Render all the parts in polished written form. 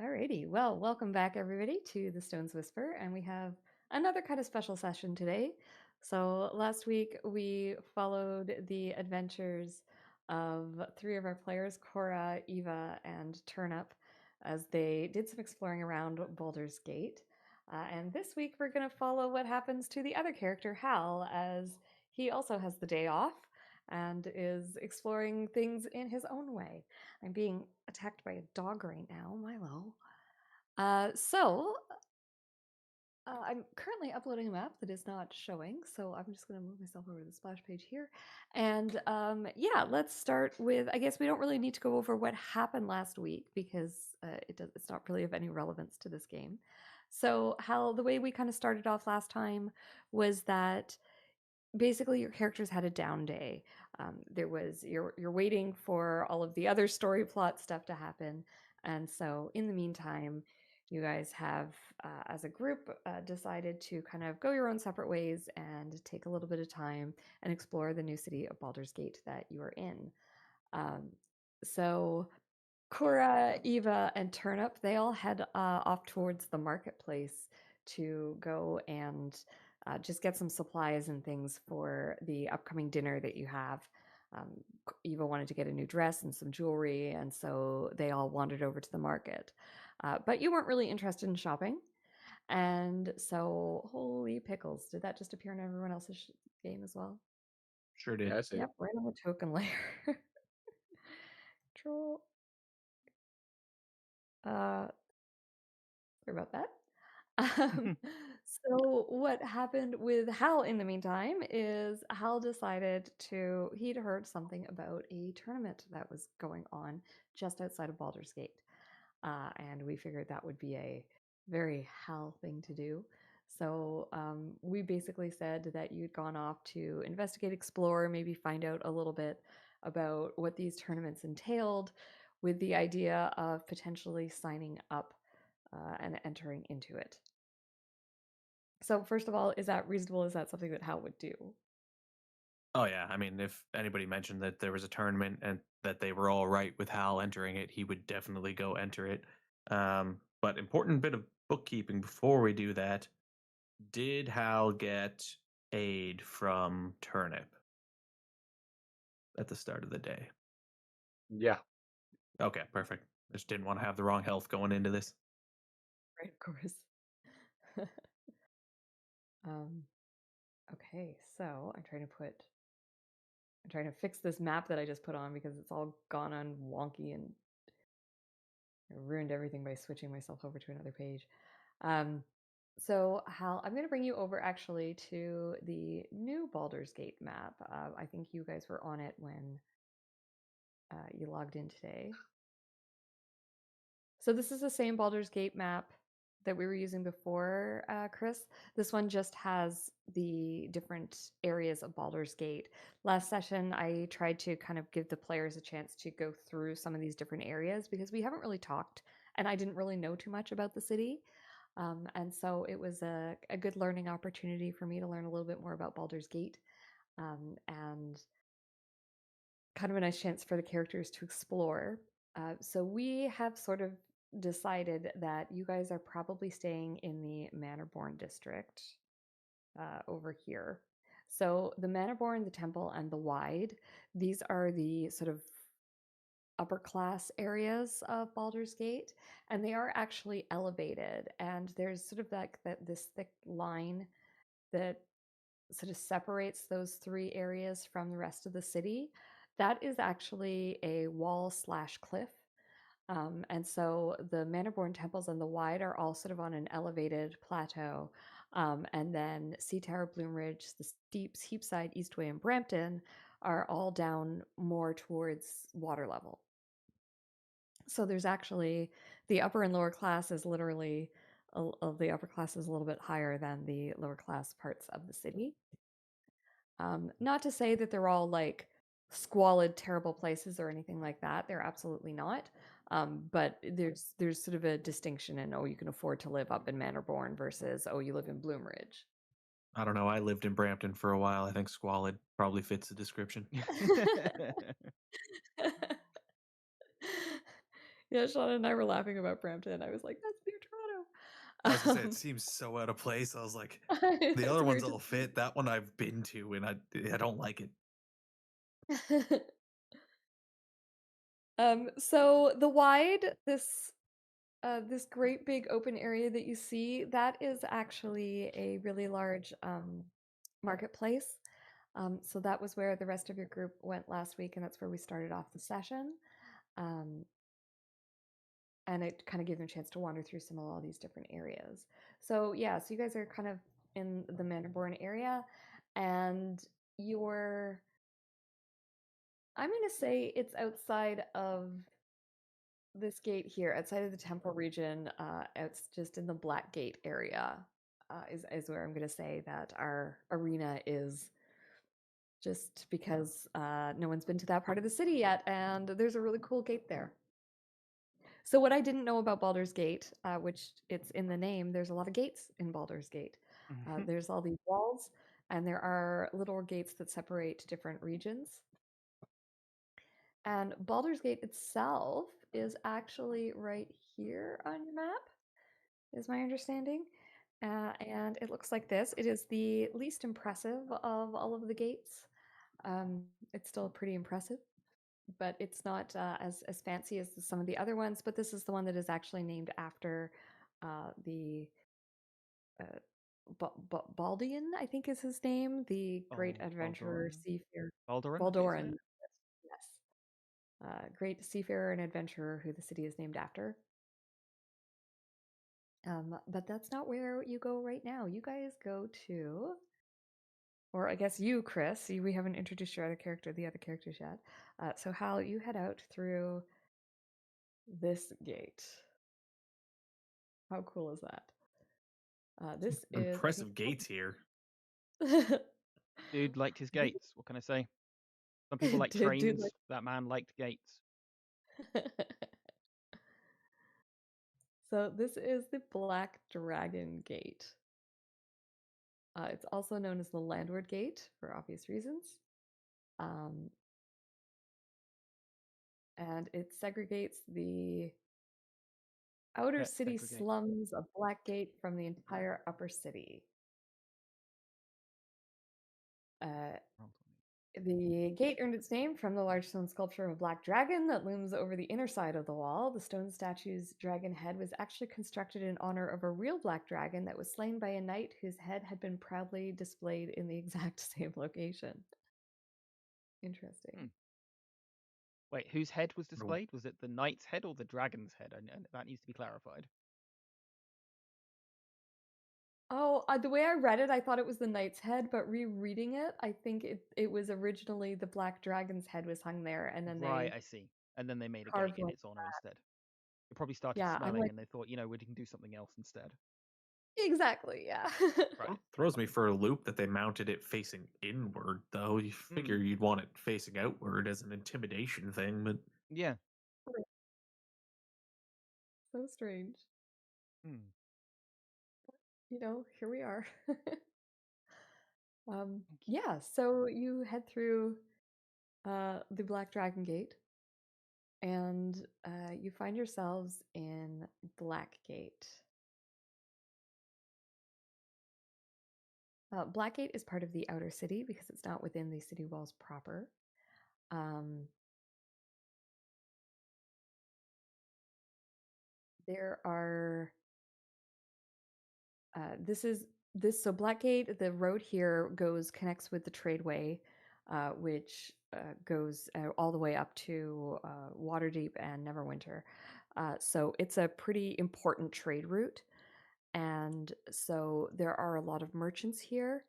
Alrighty, well, welcome back everybody to the Stone's Whisper, and we have another kind of special session today. So last week we followed the adventures of three of our players, Cora, Eva, and Turnip, as they did some exploring around Baldur's Gate. And this week we're going to follow what happens to the other character, Hal, as he also has the day off and is exploring things in his own way. I'm being attacked by a dog right now, Milo. I'm currently uploading a map that is not showing, so I'm just going to move myself over to the splash page here. And yeah, let's start with, I guess we don't really need to go over what happened last week because it's not really of any relevance to this game. So Hal, the way we kind of started off last time was that basically your characters had a down day. There was you're waiting for all of the other story plot stuff to happen, and so in the meantime, you guys have, as a group, decided to kind of go your own separate ways and take a little bit of time and explore the new city of Baldur's Gate that you are in. Um, so Cora, Eva, and Turnip, they all head off towards the marketplace to go and just get some supplies and things for the upcoming dinner that you have. Um, Eva wanted to get a new dress and some jewelry, and so they all wandered over to the market. But you weren't really interested in shopping. And so, holy pickles, did that just appear in everyone else's game as well? Sure did. Yeah, I see it. Yep, right on the token layer. Troll. Uh, Sorry about that. Um, so what happened with Hal in the meantime is Hal decided he'd heard something about a tournament that was going on just outside of Baldur's Gate. And we figured that would be a very Hal thing to do. So we basically said that you'd gone off to investigate, explore, maybe find out a little bit about what these tournaments entailed, with the idea of potentially signing up and entering into it. So first of all, is that reasonable? Is that something that Hal would do? Oh yeah, I mean, if anybody mentioned that there was a tournament and that they were all right with Hal entering it, he would definitely go enter it. But important bit of bookkeeping before we do that: did Hal get aid from Turnip at the start of the day? Yeah. Okay, perfect. I just didn't want to have the wrong health going into this. Right, of course. um, okay, so I'm trying to fix this map that I just put on because it's all gone on wonky and I ruined everything by switching myself over to another page. Um, so Hal, I'm going to bring you over actually to the new Baldur's Gate map. I think you guys were on it when you logged in today. So this is the same Baldur's Gate map that we were using before, Chris. This one just has the different areas of Baldur's Gate. Last session, I tried to kind of give the players a chance to go through some of these different areas because we haven't really talked, and I didn't really know too much about the city. And so it was a good learning opportunity for me to learn a little bit more about Baldur's Gate, and kind of a nice chance for the characters to explore. So we have sort of decided that you guys are probably staying in the Manorborn district over here. So the Manorborn, the Temple, and the Wide, these are the sort of upper class areas of Baldur's Gate, and they are actually elevated. And there's sort of like this thick line that sort of separates those three areas from the rest of the city. That is actually a wall slash cliff. And so the Manorborn temples and the Wide are all sort of on an elevated plateau. And then Sea Tower, Bloomridge, the Steeps, Heapside, Eastway, and Brampton are all down more towards water level. So there's actually the upper and lower class is literally the upper class is a little bit higher than the lower class parts of the city. Not to say that they're all like squalid, terrible places or anything like that. They're absolutely not. But there's sort of a distinction in, oh, you can afford to live up in Manorborn versus, oh, you live in Bloomridge. I don't know. I lived in Brampton for a while. I think squalid probably fits the description. Yeah, Shauna and I were laughing about Brampton. I was like, that's near I was gonna say it Toronto. seems so out of place. I was like, the It's other weird ones to all fit. That one I've been to, and I don't like it. say. So the wide, this great big open area that you see, that is actually a really large marketplace. So that was where the rest of your group went last week, and that's where we started off the session. Um, and it kind of gave them a chance to wander through some of all these different areas. So yeah, so you guys are kind of in the Manderborn area, and you're, I'm gonna say it's outside of this gate here, outside of the temple region. It's just in the Black Gate area. Is where I'm gonna say that our arena is, just because no one's been to that part of the city yet, and there's a really cool gate there. So what I didn't know about Baldur's Gate, which it's in the name, there's a lot of gates in Baldur's Gate. Mhm. There's all these walls, and there are little gates that separate different regions. And Baldur's Gate itself is actually right here on your map, is my understanding. And it looks like this. It is the least impressive of all of the gates. It's still pretty impressive, but it's not as fancy as some of the other ones. But this is the one that is actually named after the uh, Baldian, I think is his name, the great adventurer, Baldoran? seafarer, Baldoran, I think you Baldoran. said? Yes, great seafarer and adventurer who the city is named after. But that's not where you go right now. You guys go to, or I guess you, Chris. We haven't introduced your other character, the other characters yet. So Hal, you head out through this gate. How cool is that? This is, I think, Impressive gates here. Dude liked his gates. What can I say? Some people like dude, trains. That man liked gates. like. So this is the Black Dragon Gate. It's also known as the Landward Gate for obvious reasons. Um, and it segregates the outer Let's city segregate. slums of Blackgate from the entire upper city. Uh, the gate earned its name from the large stone sculpture of a black dragon that looms over the inner side of the wall. The stone statue's dragon head was actually constructed in honor of a real black dragon that was slain by a knight whose head had been proudly displayed in the exact same location. Interesting. Wait, whose head was displayed? Was it the knight's head or the dragon's head? And that needs to be clarified. Oh, the way I read it, I thought it was the knight's head, but rereading it, I think it was originally the black dragon's head was hung there, and then Right, they I see. And then they made a gate carved in one. its honor instead. It probably started Yeah, I'm smelling like, and they thought, we can do something else instead. exactly, yeah. Right. Throws me for a loop that they mounted it facing inward, though. You figure Mm. you'd want it facing outward as an intimidation thing, but Yeah. So strange. Mm. Here we are. Thank you. Yeah, so you head through the Black Dragon Gate, and you find yourselves in Blackgate. Blackgate is part of the outer city because it's not within the city walls proper. Um, there are this is this so Blackgate, the road here connects with the Tradeway, which goes all the way up to Waterdeep and Neverwinter. So it's a pretty important trade route, and so there are a lot of merchants here.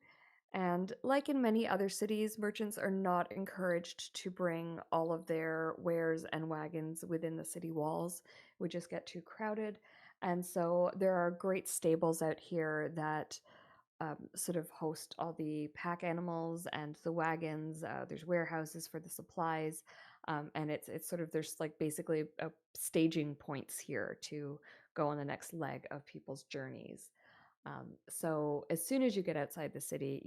And like in many other cities, merchants are not encouraged to bring all of their wares and wagons within the city walls. We just get too crowded. And so there are great stables out here that sort of host all the pack animals and the wagons. There's warehouses for the supplies. And it's sort of, there's like basically staging points here to go on the next leg of people's journeys. So as soon as you get outside the city,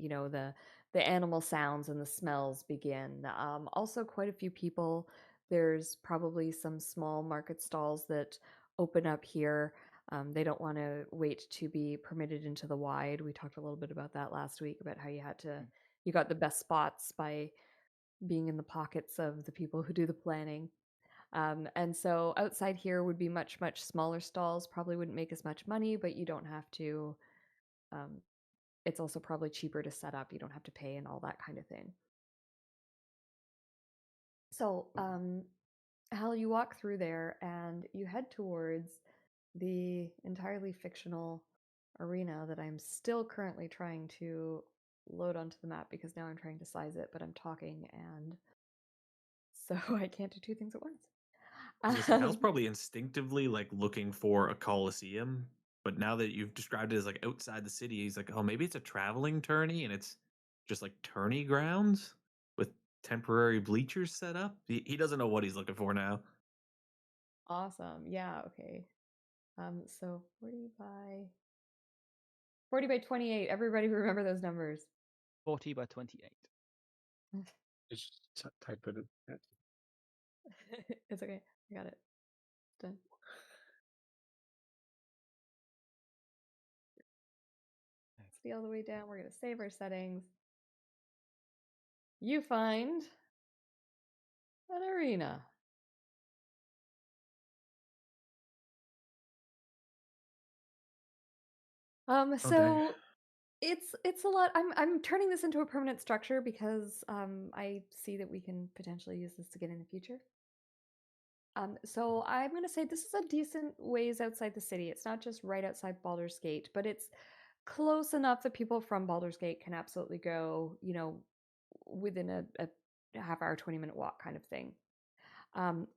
the animal sounds and the smells begin. Also, quite a few people There's probably some small market stalls that open up here. They don't want to wait to be permitted into the wide. We talked a little bit about that last week, about how you got the best spots by being in the pockets of the people who do the planning. And so outside here would be much, much smaller stalls, probably wouldn't make as much money, but you don't have to. Um, it's also probably cheaper to set up. You don't have to pay and all that kind of thing. So, Hal, you walk through there and you head towards the entirely fictional arena that I'm still currently trying to load onto the map because now I'm trying to size it, but I'm talking and so I can't do two things at once. I was gonna say Hal's probably instinctively like looking for a coliseum, but now that you've described it as like outside the city, he's like, oh, maybe it's a traveling tourney and it's just like tourney grounds with temporary bleachers set up. He doesn't know what he's looking for now. Awesome. Yeah, okay. So 40 by 28. Everybody remember those numbers. 40 by 28. Just type it in. It's okay. I got it. It's done. See all the way down. We're going to save our settings. You find an arena. So Okay. it's a lot. I'm turning this into a permanent structure because I see that we can potentially use this again in the future. So I'm going to say this is a decent ways outside the city. It's not just right outside Baldur's Gate, but it's close enough that people from Baldur's Gate can absolutely go, within a half hour, 20-minute walk kind of thing.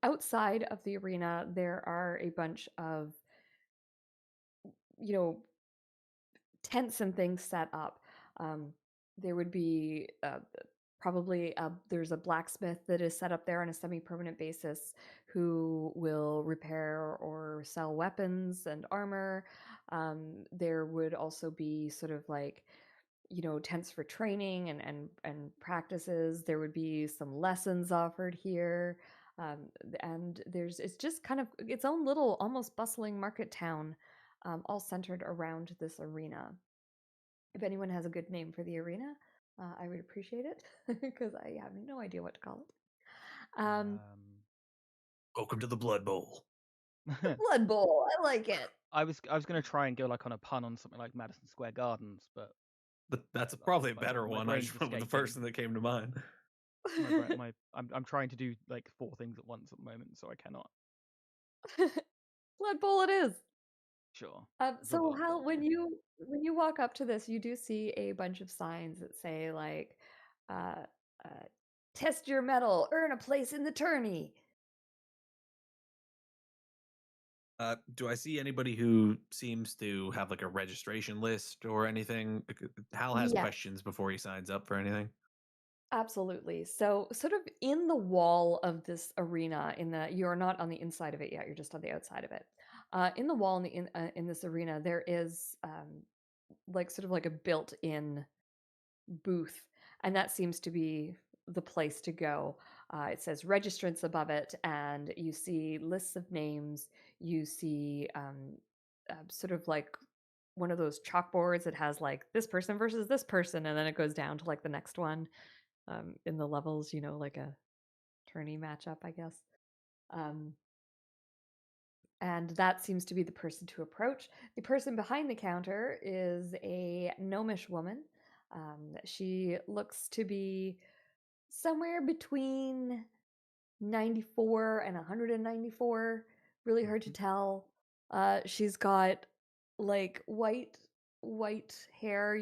Outside of the arena, there are a bunch of, tents and things set up. There would be probably there's a blacksmith that is set up there on a semi-permanent basis who will repair or sell weapons and armor. There would also be sort of like tents for training and practices. There would be some lessons offered here. And it's just kind of its own little almost bustling market town, all centered around this arena. If anyone has a good name for the arena, I would appreciate it because I have no idea what to call it. Welcome to the Blood Bowl. Blood Bowl, I like it. I was going to try and go like on a pun on something like Madison Square Gardens, but That's probably a better my one. I brain's just went with the escaping. first thing that came to mind. I'm trying to do like 4 things at once at the moment, so I cannot. Blood Bowl it is. Sure. So Hal, when you walk up to this, you do see a bunch of signs that say like, uh, "Test your metal, earn a place in the tourney." Do I see anybody who seems to have like a registration list or anything? Hal has Yes. questions before he signs up for anything. Absolutely. So, sort of in the wall of this arena, you're not on the inside of it yet. You're just on the outside of it. In the wall in this arena, there is like sort of like a built-in booth, and that seems to be the place to go. It says registrants above it, and you see lists of names. You see sort of like one of those chalkboards that has like this person versus this person, and then it goes down to like the next one in the levels, like a tourney matchup, I guess. And that seems to be the person to approach. The person behind the counter is a gnomish woman. She looks to be somewhere between 94 and 194. Really hard to tell. She's got like white hair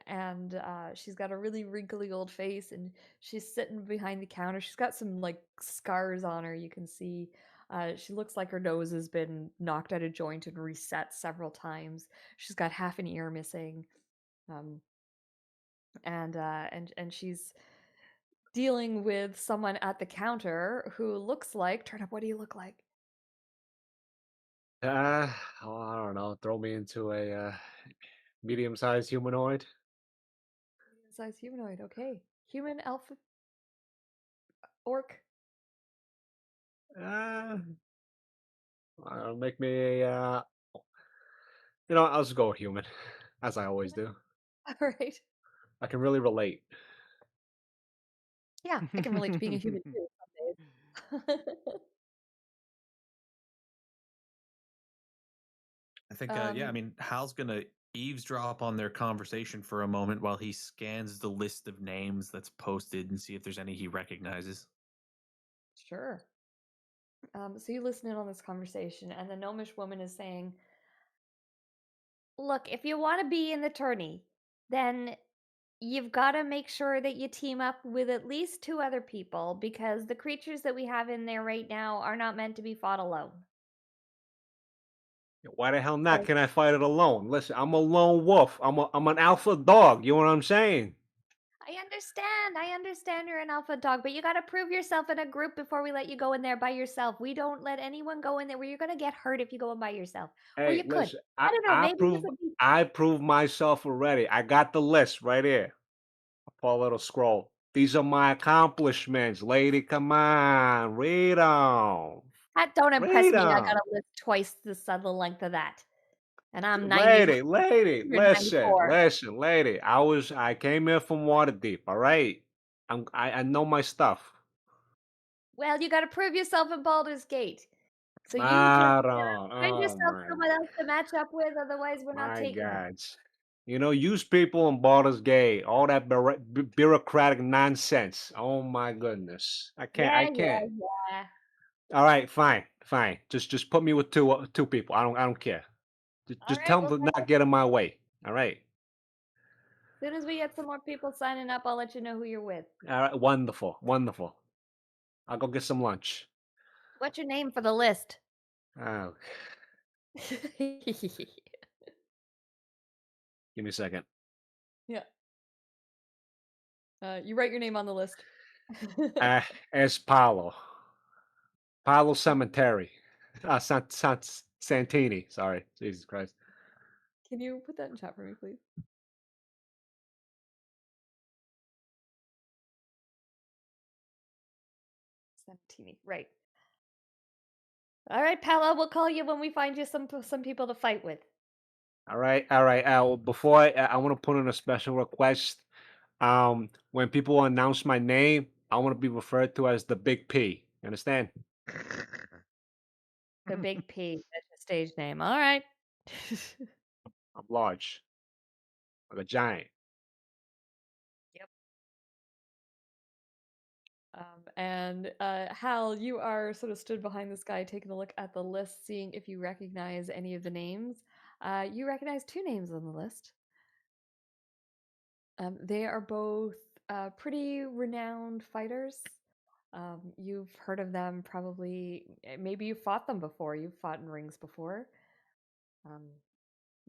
and she's got a really wrinkly old face, and she's sitting behind the counter. She's got some like scars on her, you can see. She looks like her nose has been knocked out of joint and reset several times. She's got half an ear missing. um, and she's dealing with someone at the counter who looks like Turnip. What do you look like? I don't know. Throw me into a medium-sized humanoid. Size humanoid. Okay, human, elf, orc. Uh, make me a. I'll just go with human, as I always do. All right. I can really relate. Yeah, I can relate to being a human too some days. I think, yeah, I mean, Hal's gonna eavesdrop on their conversation for a moment while he scans the list of names that's posted and see if there's any he recognizes. Sure. So you listen in on this conversation, and the gnomish woman is saying, "Look, if you want to be in the tourney, then you've got to make sure that you team up with at least two other people because the creatures that we have in there right now are not meant to be fought alone." Why the hell not? So Can I fight it alone? Listen, I'm a lone wolf. I'm an alpha dog. You know what I'm saying? I understand you're an alpha dog, but you got to prove yourself in a group before we let you go in there by yourself. We don't let anyone go in there where you're going to get hurt if you go in by yourself. Or Hey, you could. listen, I don't know. Maybe this would be. I proved myself already. I got the list right here. Pull a little scroll. These are my accomplishments, lady. Come on, read them. That don't impress Read me. I got them. to lift twice the length of that. And I'm 90, Lady, listen, 194. lady. I came here from Waterdeep, all right? I know my stuff. Well, you got to prove yourself in Baldur's Gate. So you can I don't. find Oh yourself my, someone else to match up with. Otherwise, we're not my taking them. God. Use people in Baldur's Gate, all that bureaucratic nonsense. Oh my goodness. I Yeah, can't. yeah. All right, fine, fine. Just put me with two people. I don't care. All Just right. tell Well, them to not get in my way. All right. as soon as we get some more people signing up, I'll let you know who you're with. All right. Wonderful. Wonderful. I'll go get some lunch. What's your name for the list? Oh, give me a second. Yeah. You write your name on the list. As Paulo. Paulo Cemetery. Santini. Sorry. Jesus Christ. Can you put that in chat for me, please? Santini. Right. All right, Paolo. We'll call you when we find you some people to fight with. All right. All right. Before I want to put in a special request. When people announce my name, I want to be referred to as the Big P. You understand? The Big P. That's your stage name. All right. I'm large, like a giant. Yep. And Hal, you are sort of stood behind this guy, taking a look at the list, seeing if you recognize any of the names. You recognize two names on the list. They are both pretty renowned fighters. You've heard of them probably, maybe you fought them before. You've fought in rings before. Um,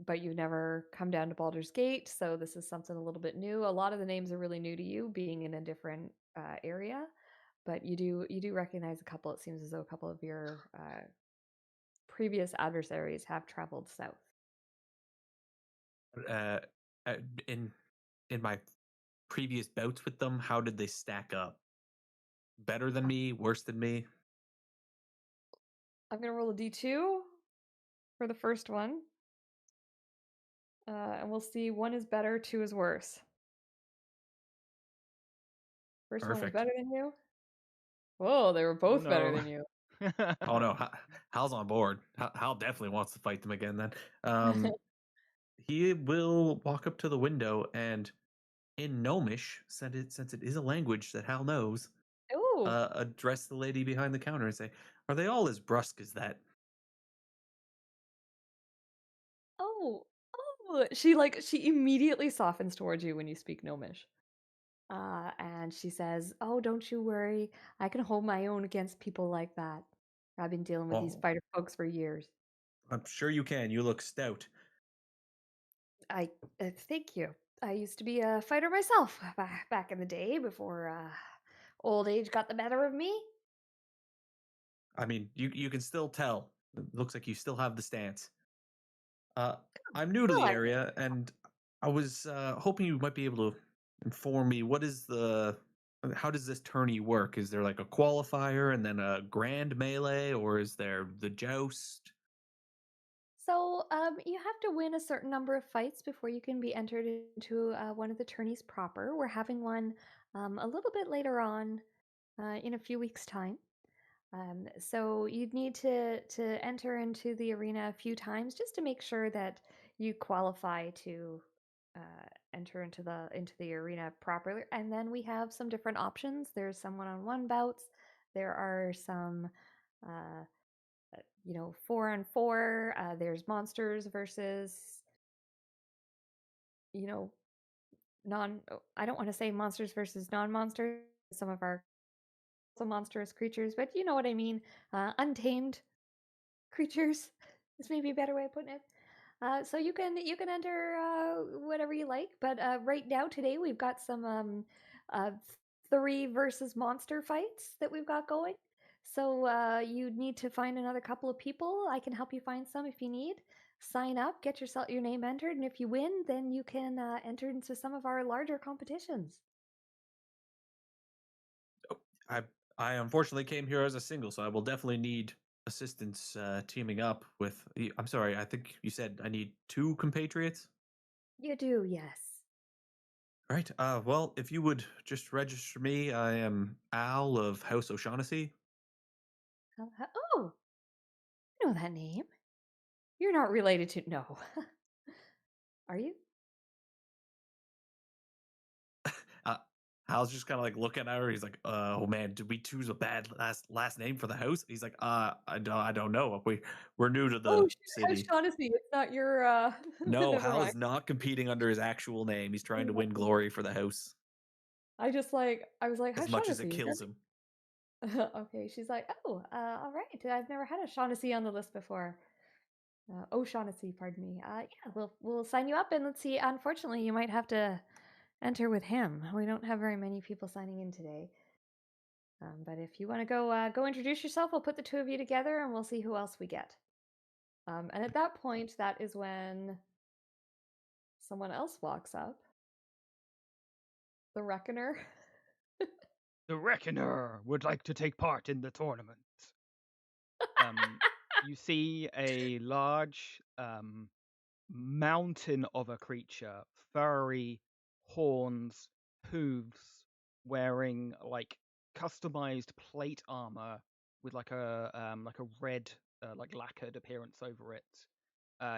but you've never come down to Baldur's Gate, so this is something a little bit new. A lot of the names are really new to you, being in a different area, but you do recognize a couple. It seems as though a couple of your previous adversaries have traveled south. Uh, uh, in my previous bouts with them, how did they stack up? Better than me? Worse than me? I'm gonna roll a d2 for the first one, and we'll see. One is better, two is worse. First one was Perfect. better than you. Whoa, they were Oh both better no. than you. Oh no, Hal's on board. Hal definitely wants to fight them again. Then, um, he will walk up to the window and, in Gnomish, since it is a language that Hal knows, Ooh. address the lady behind the counter and say, "Are they all as brusque as that?" Oh, oh, she immediately softens towards you when you speak Gnomish. And she says, "Oh, don't you worry. I can hold my own against people like that. I've been dealing with these Well, fighter folks for years." I'm sure you can. You look stout. I thank you. I used to be a fighter myself back in the day before old age got the better of me. I mean, you can still tell. It looks like you still have the stance. Uh, I'm new to Well, the I area, and I was hoping you might be able to inform me what is the how does this tourney work? Is there like a qualifier and then a grand melee, or is there the joust? So, you have to win a certain number of fights before you can be entered into one of the tourneys proper. We're having one a little bit later on in a few weeks' time. So you'd need to enter into the arena a few times just to make sure that you qualify to enter into the arena properly. And then we have some different options. There's some one-on-one bouts. There are some, uh, 4-on-4. There's monsters versus, you know, non. I don't want to say monsters versus non-monsters. Some of our some monstrous creatures, but you know what I mean. Untamed creatures is maybe a better way of putting it. So you can enter whatever you like, but right now today we've got some 3 versus monster fights that we've got going. So you need to find another couple of people. I can help you find some if you need. Sign up, get your name entered, and if you win, then you can enter into some of our larger competitions. Oh, I unfortunately came here as a single, so I will definitely need assistance teaming up with. I'm sorry, I think you said I need 2 compatriots. You do, yes. Right. Well, if you would just register me, I am Al of House O'Shaughnessy. Oh, I know that name. You're not related to no. Are you? Uh, Hal's just kind of like looking at her. He's like, "Oh man, did we choose a bad last name for the house?" He's like, I don't know. We're new to Oh, the shoot, House city. Shaughnessy. It's not your No, never Hal mind. is not competing under his actual name. He's trying to win glory for the house I was like, as House much as it Shaughnessy. kills him. Okay, she's like, oh, all right. I've never had a Shaughnessy on the list before. O'Shaughnessy, pardon me. Yeah, we'll sign you up, and let's see. Unfortunately, you might have to enter with him. We don't have very many people signing in today. But if you want to go introduce yourself, we'll put the 2 of you together, and we'll see who else we get. And at that point, that is when someone else walks up. The Reckoner. The Reckoner would like to take part in the tournament. You see a large mountain of a creature, furry, horns, hooves, wearing like customized plate armor with like a red like lacquered appearance over it.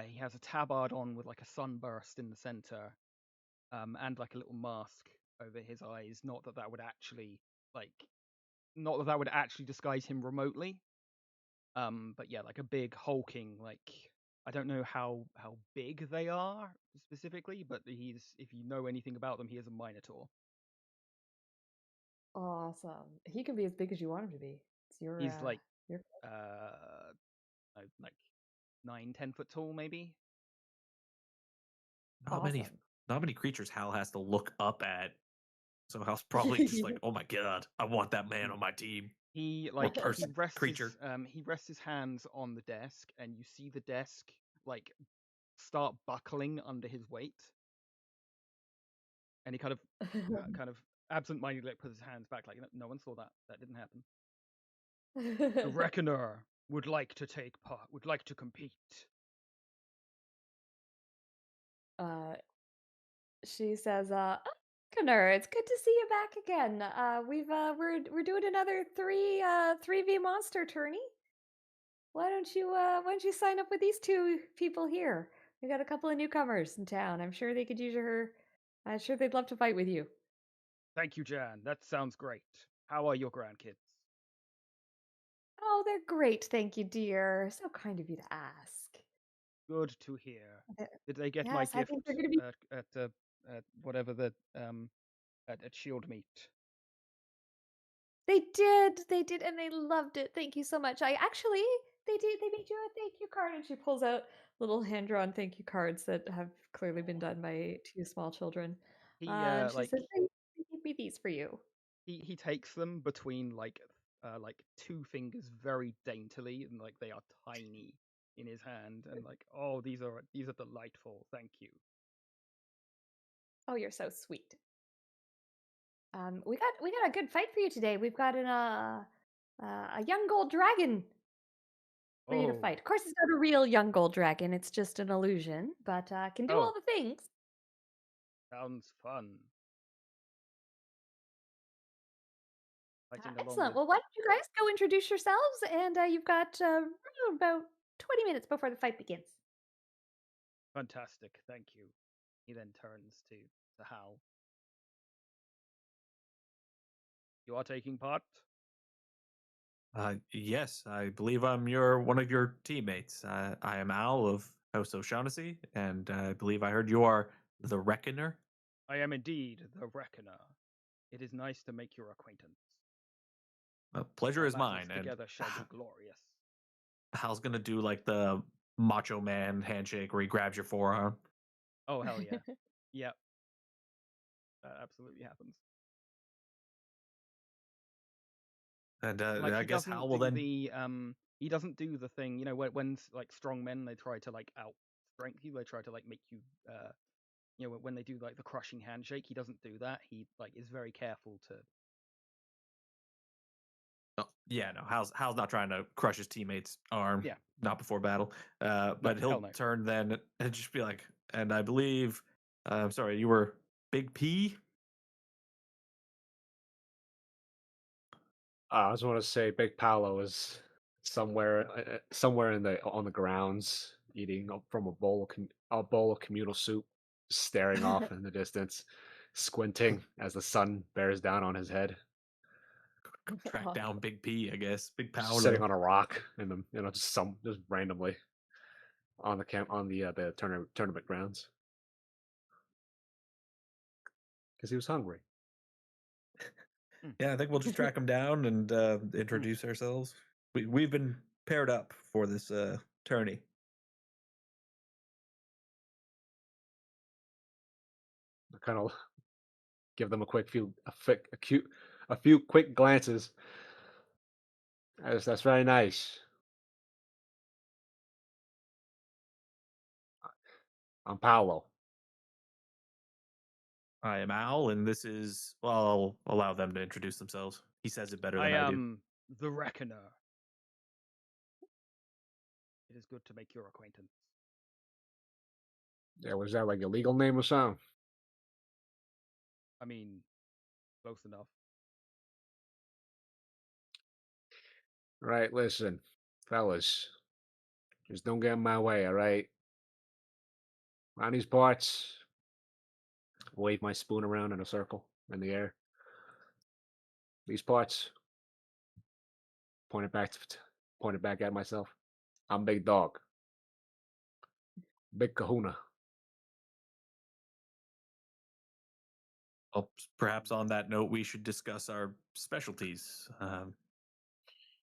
He has a tabard on with like a sunburst in the center, and like a little mask over his eyes. Like not that that would actually disguise him remotely. But yeah, like a big hulking, like I don't know how big they are specifically, but if you know anything about them, he is a minotaur. Awesome. He can be as big as you want him to be. It's He's like your like 9-10 foot tall, maybe. Not many, awesome. not many creatures Hal has to look up at. So Hal's probably just like, "Oh my god, I want that man on my team." He Or like person, creature. he rests his hands on the desk, and you see the desk like start buckling under his weight, and he kind of absent-mindedly like, puts his hands back, like no one saw that. That didn't happen. The Reckoner would like to take part, would like to compete. uh, she says, "Oh, Reckoner, it's good to see you back again. We're doing another 3v monster tourney. Why don't you sign up with these 2 people here? We got a couple of newcomers in town. I'm sure they could use your. I'm sure they'd love to fight with you." Thank you, Jan. That sounds great. How are your grandkids? Oh, they're great, thank you, dear. So kind of you to ask. Good to hear. Uh, Did they get my Yes, I gift think they're going to be. at whatever the at Shield Meet? They did, and they loved it. Thank you so much. I actually, they did. They made you a thank you card, and she pulls out little hand-drawn thank you cards that have clearly been done by 2 small children. He And she said, "They gave me these for you." he takes them between like 2 fingers very daintily, and like they are tiny in his hand, and like, oh, these are delightful. Thank you. Oh, you're so sweet. We got a good fight for you today. We've got a young gold dragon for you to Oh, fight. Of course, it's not a real young gold dragon. It's just an illusion, but can do all Oh. the things. sounds fun. Fighting along Excellent. with Well, why don't you guys go introduce yourselves? And you've got about 20 minutes before the fight begins. fantastic. Thank you. He then turns to Hal. You are taking part? Yes, I believe I'm one of your teammates. I am Al of House O'Shaughnessy, and I believe I heard you are the Reckoner. I am indeed the Reckoner. It is nice to make your acquaintance. Pleasure Our is battles mine. And together shall be glorious. Hal's gonna do like the Macho Man handshake where he grabs your forearm. Oh, hell yeah. Yep. That absolutely happens. And Like I he guess doesn't Hal will do then. he doesn't do the thing, you know, when like strong men they try to like out strength you, they try to like make you you know, when they do like the crushing handshake, he doesn't do that. He like is very careful to Oh, yeah, no, Hal's not trying to crush his teammate's arm. Yeah. Not before battle. No, But he'll hell no. turn then and just be like, and I believe, I'm sorry, you were Big P. I just want to say Big Paolo is somewhere in the on the grounds eating from a bowl of communal soup, staring off in the distance, squinting as the sun bears down on his head. Go track Aw. down Big P, I guess. Big Just sitting Paolo. on a rock in the just randomly on the tournament grounds because he was hungry. Yeah, I think we'll just track him down and introduce ourselves. We've been paired up for this tourney. I kind of give them a few quick glances. That's very nice. I'm Paolo. I am Al, and this is, well, I'll allow them to introduce themselves. He says it better I than I do. am the Reckoner. It is good to make your acquaintance. Yeah, was that like your legal name or something? I mean, close enough. Right, listen, fellas, just don't get in my way, all right? Around these parts, wave my spoon around in a circle in the air. These parts, point it back at myself. I'm Big Dog. Big Kahuna. Well, perhaps on that note, we should discuss our specialties.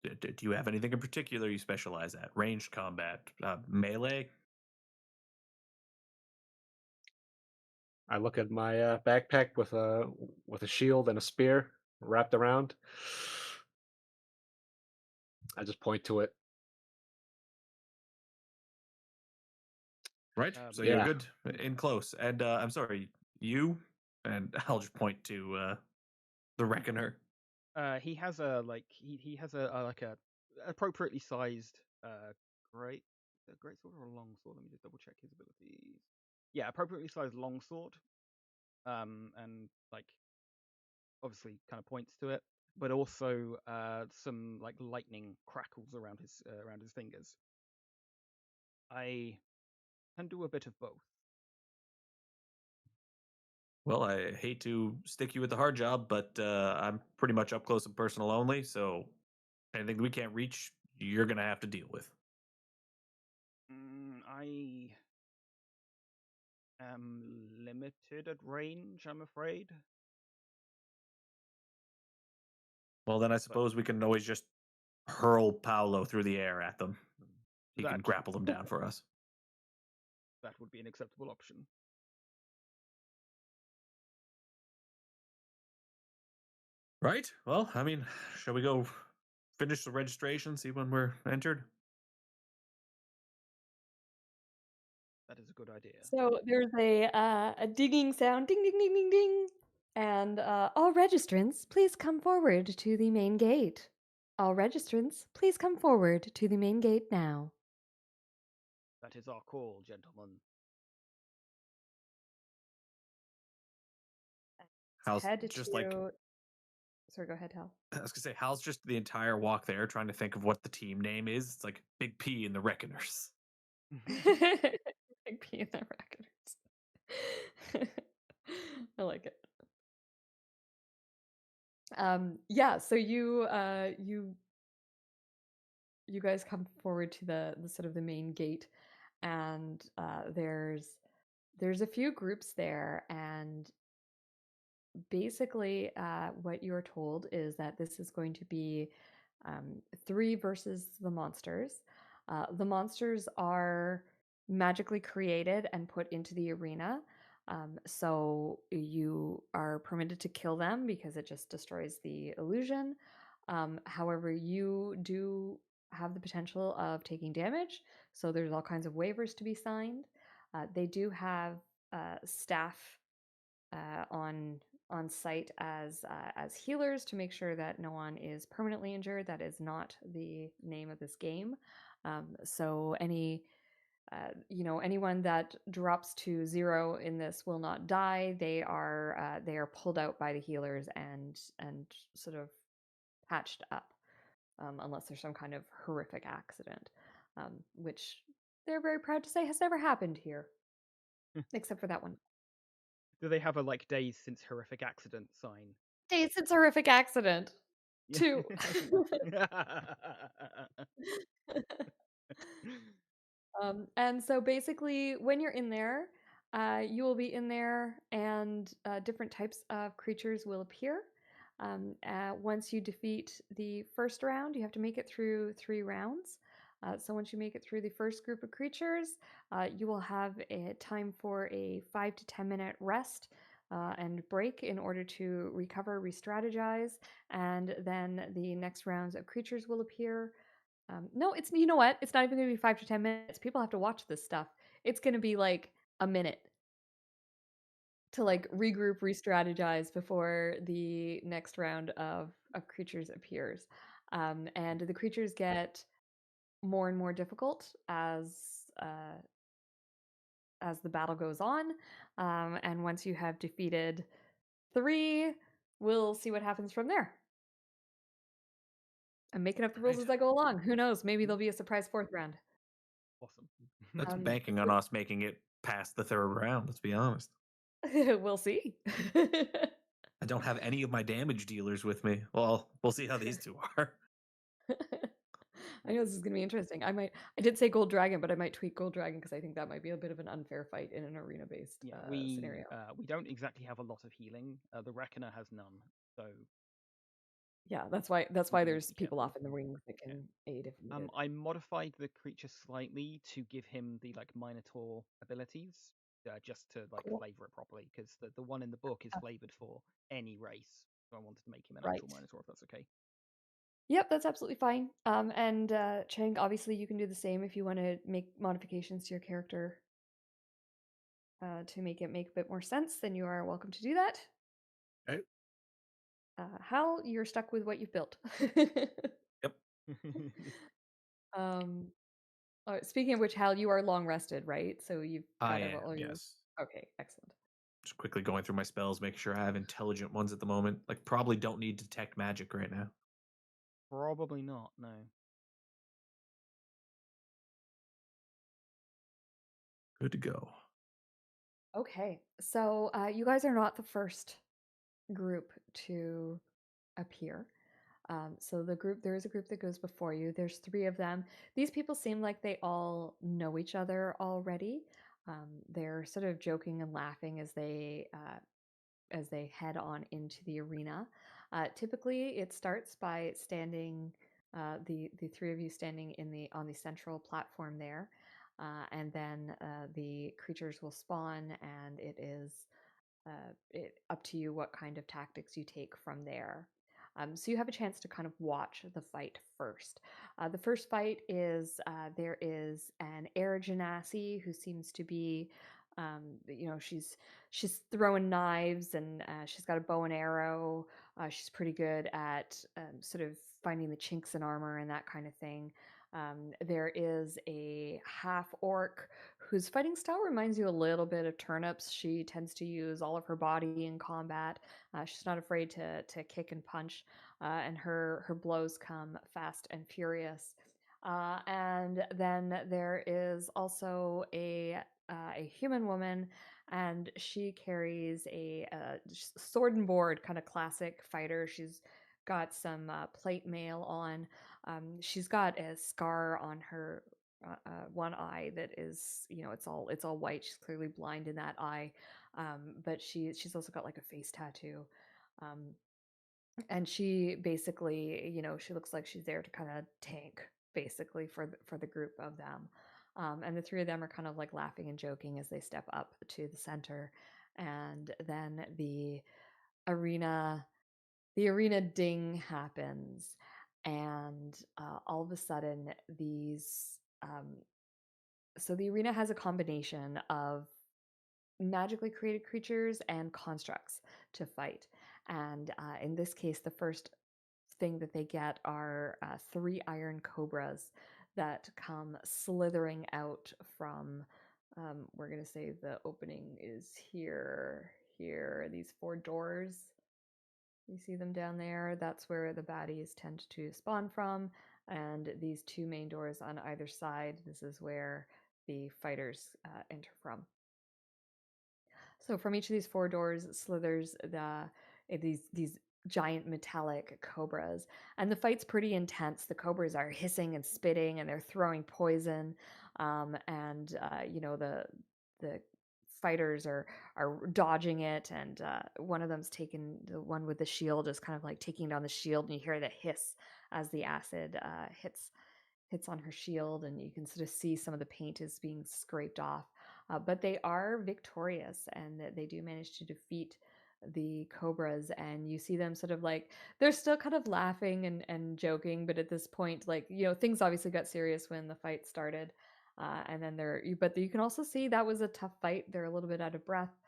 Do you have anything in particular you specialize at? Ranged combat, melee? I look at my backpack with a shield and a spear wrapped around. I just point to it. Right. So Yeah. you're good in close. And I'm sorry, you? And I'll just point to the Reckoner. He has a like he has a like a appropriately sized great sword or a long sword. Let me just double check his abilities. Yeah, appropriately sized long sword. And like obviously kind of points to it, but also some like lightning crackles around his fingers. I can do a bit of both. Well, I hate to stick you with the hard job, but I'm pretty much up close and personal only. So anything we can't reach, you're going to have to deal with. I am limited at range, I'm afraid. Well, then I suppose we can always just hurl Paolo through the air at them. He can That- grapple them down for us. That would be an acceptable option. Right? Well, I mean, shall we go finish the registration, see when we're entered? That is a good idea. So there's a dinging sound, ding ding ding ding ding, And all registrants, please come forward to the main gate. All registrants, please come forward to the main gate now. That is our call, gentlemen. Hal's Head just like to. Sorry, go ahead, Hal. I was gonna say, Hal's just the entire walk there trying to think of what the team name is. It's like Big P and the Reckoners. Big P in the records. I like it. Yeah, so you guys come forward to the sort of the main gate, and there's a few groups there, and basically what you're told is that this is going to be 3 versus the monsters. The monsters are magically created and put into the arena. So you are permitted to kill them because it just destroys the illusion. However, you do have the potential of taking damage. So there's all kinds of waivers to be signed. They do have staff on site as healers to make sure that no one is permanently injured. That is not the name of this game. So anyone that drops to 0 in this will not die. They are pulled out by the healers and sort of patched up, unless there's some kind of horrific accident, which they're very proud to say has never happened here, except for that one. Do they have a like days since horrific accident sign? Days since horrific accident. Yeah. 2. And so basically, when you're in there, you will be in there, and different types of creatures will appear. Once you defeat the first round, you have to make it through 3 rounds. So once you make it through the first group of creatures, you will have a time for a 5 to 10 minute rest and break in order to recover, re-strategize, and then the next rounds of creatures will appear. No, it's you know what? It's not even going to be 5 to 10 minutes. People have to watch this stuff. It's going to be like a minute to like regroup, re-strategize before the next round of creatures appears. And the creatures get more and more difficult as the battle goes on. And once you have defeated 3, we'll see what happens from there. I'm making up the rules Right. as I go along. Who knows? Maybe there'll be a surprise 4th round. Awesome. That's Um, banking on us making it past the 3rd round, let's be honest. We'll see. I don't have any of my damage dealers with me. Well, we'll see how these 2 are. I know this is going to be interesting. I did say Gold Dragon, but I might tweak Gold Dragon because I think that might be a bit of an unfair fight in an arena-based Yeah, scenario. we don't exactly have a lot of healing. The Reckoner has none, so Yeah, that's why we do need to there's be people careful. off in the rings that can aid if needed. I modified the creature slightly to give him the like Minotaur abilities, just to like Cool. flavor it properly, because the one in the book is flavored for any race. So I wanted to make him an Right. actual Minotaur, if that's okay. Yep, that's absolutely fine. And Chang, obviously you can do the same if you want to make modifications to your character to make it make a bit more sense, then you are welcome to do that. Okay. Hal, you're stuck with what you've built. Yep. Speaking of which, Hal, you are long rested, right? So you've I got am, all your. yes. Okay, excellent. Just quickly going through my spells, making sure I have intelligent ones at the moment. Like, probably don't need detect magic right now. Probably not. No. Good to go. Okay, so you guys are not the first group to appear. So there is a group that goes before you. There's 3 of them. These people seem like they all know each other already. They're sort of joking and laughing as they head on into the arena. Typically, it starts by standing, the 3 of you standing on the central platform there, and then the creatures will spawn, and it is up to you what kind of tactics you take from there. So you have a chance to kind of watch the fight first. The first fight is there is an air genasi who seems to be She's throwing knives, and she's got a bow and arrow. She's pretty good at sort of finding the chinks in armor and that kind of thing. There is a half orc whose fighting style reminds you a little bit of Turnip's. She tends to use all of her body in combat. She's not afraid to kick and punch, and her blows come fast and furious. And then there is also a human woman, and she carries a sword and board kind of classic fighter. She's got some plate mail on. She's got a scar on her one eye that is, it's all white. She's clearly blind in that eye, but she's also got like a face tattoo. Um, and she basically, she looks like she's there to kind of tank basically for the group of them. And the three of them are kind of like laughing and joking as they step up to the center. And then arena the arena ding happens, and all of a sudden so the arena has a combination of magically created creatures and constructs to fight. And in this case, the first thing that they get are three iron cobras that come slithering out from. We're going to say the opening is here. These four doors. You see them down there. That's where the baddies tend to spawn from. And these two main doors on either side, this is where the fighters enter from. So from each of these four doors slithers these giant metallic cobras, and the fight's pretty intense. The cobras are hissing and spitting, and they're throwing poison, and the fighters are dodging it, and one of them's taken, the one with the shield is kind of like taking down the shield, and you hear the hiss as the acid hits on her shield, and you can sort of see some of the paint is being scraped off. But they are victorious, and they do manage to defeat the cobras, and you see them sort of like they're still kind of laughing and joking, but at this point, like, things obviously got serious when the fight started. And then but you can also see that was a tough fight. They're a little bit out of breath.